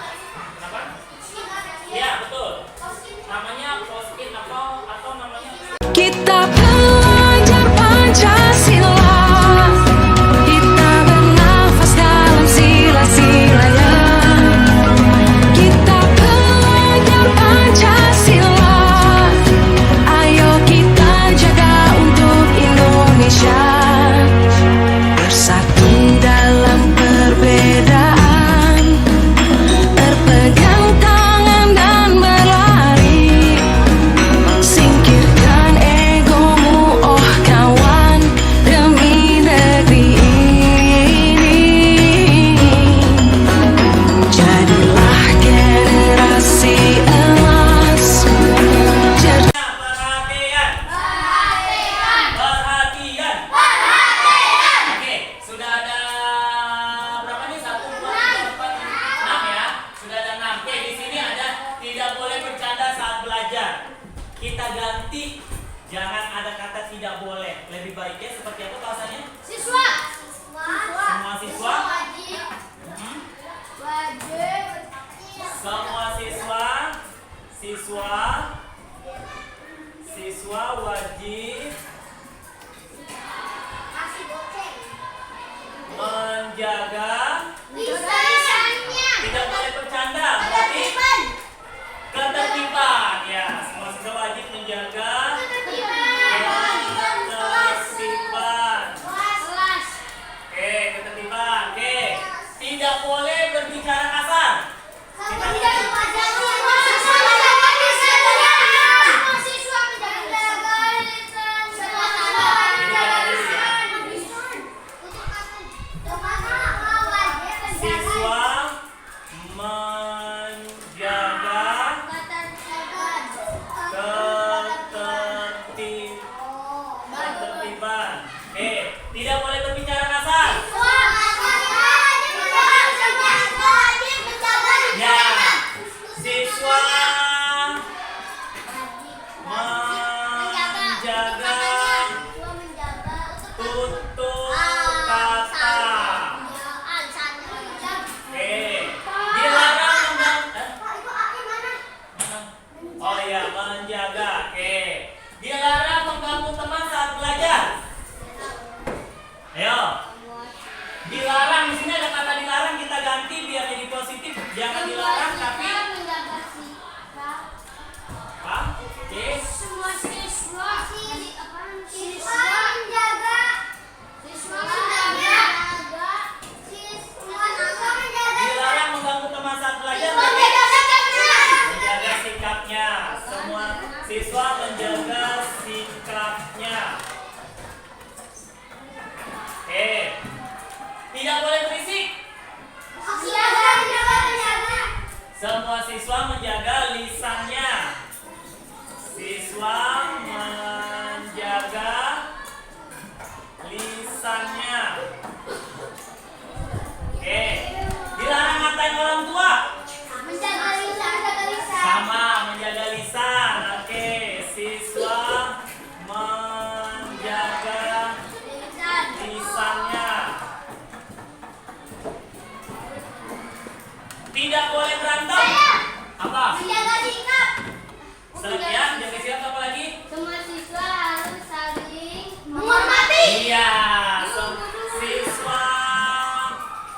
Kenapa? Ya, betul. Namanya post-it atau namanya Kita belajar Pancasila, kita bernafas dalam sila-silanya. Kita belajar Pancasila, ayo kita jaga untuk Indonesia. menjaga tidak boleh bercanda, berarti ketertiban. Ya, semua siswa wajib menjaga ketertiban. Oke, ketertiban. Oke, tidak boleh berbicara kasar. Siswa menjaga ketertiban. Oke, tidak boleh berbicara kasar. Ya, siswa menjaga tutur kata. Oke, dilarang oh ya, menjaga. Oke, dilarang mengganggu teman saat belajar. Ayo, dilarang. Di sini ada kata dilarang, kita ganti biar jadi positif. Jangan dilarang, tapi apa? Oke. Dilarang mengganggu teman saat belajar. Menjaga sikapnya. Semua siswa menjaga sikapnya. Oke. Tidak boleh berisik. Semua siswa menjaga lisannya. Siswa menjaga lisannya. Oke. Dilarang ngatain orang tua. Sama, menjaga lisan. Oke, siswa menjaga lisannya. Tidak boleh berantem. Apa? Menjaga sikap. Ya, jaga sikap apa lagi? Semua siswa harus saling menghormati. Iya, siswa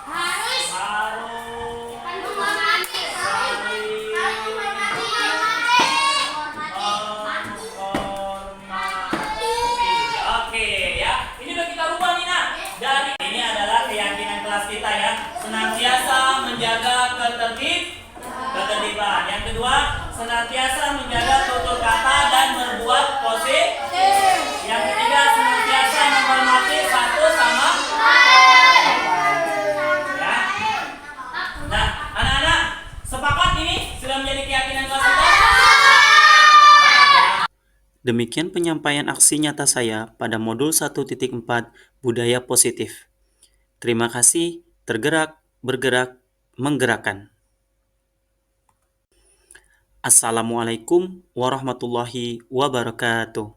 Harus harus menghormati. saling Menghormati. menghormati. Oke ya, ini udah kita rubah nih Nak. Dari ini adalah keyakinan kelas kita ya, senantiasa menjaga ketertiban. Yang kedua, senantiasa menjaga tutur kata dan berbuat positif. Yang ketiga, senantiasa menghormati satu sama ya. Nah, anak-anak sepakat ini sudah menjadi keyakinan kelas kita. Demikian penyampaian aksi nyata saya pada modul 1.4 Budaya Positif. Terima kasih, tergerak, bergerak, menggerakkan. Assalamualaikum warahmatullahi wabarakatuh.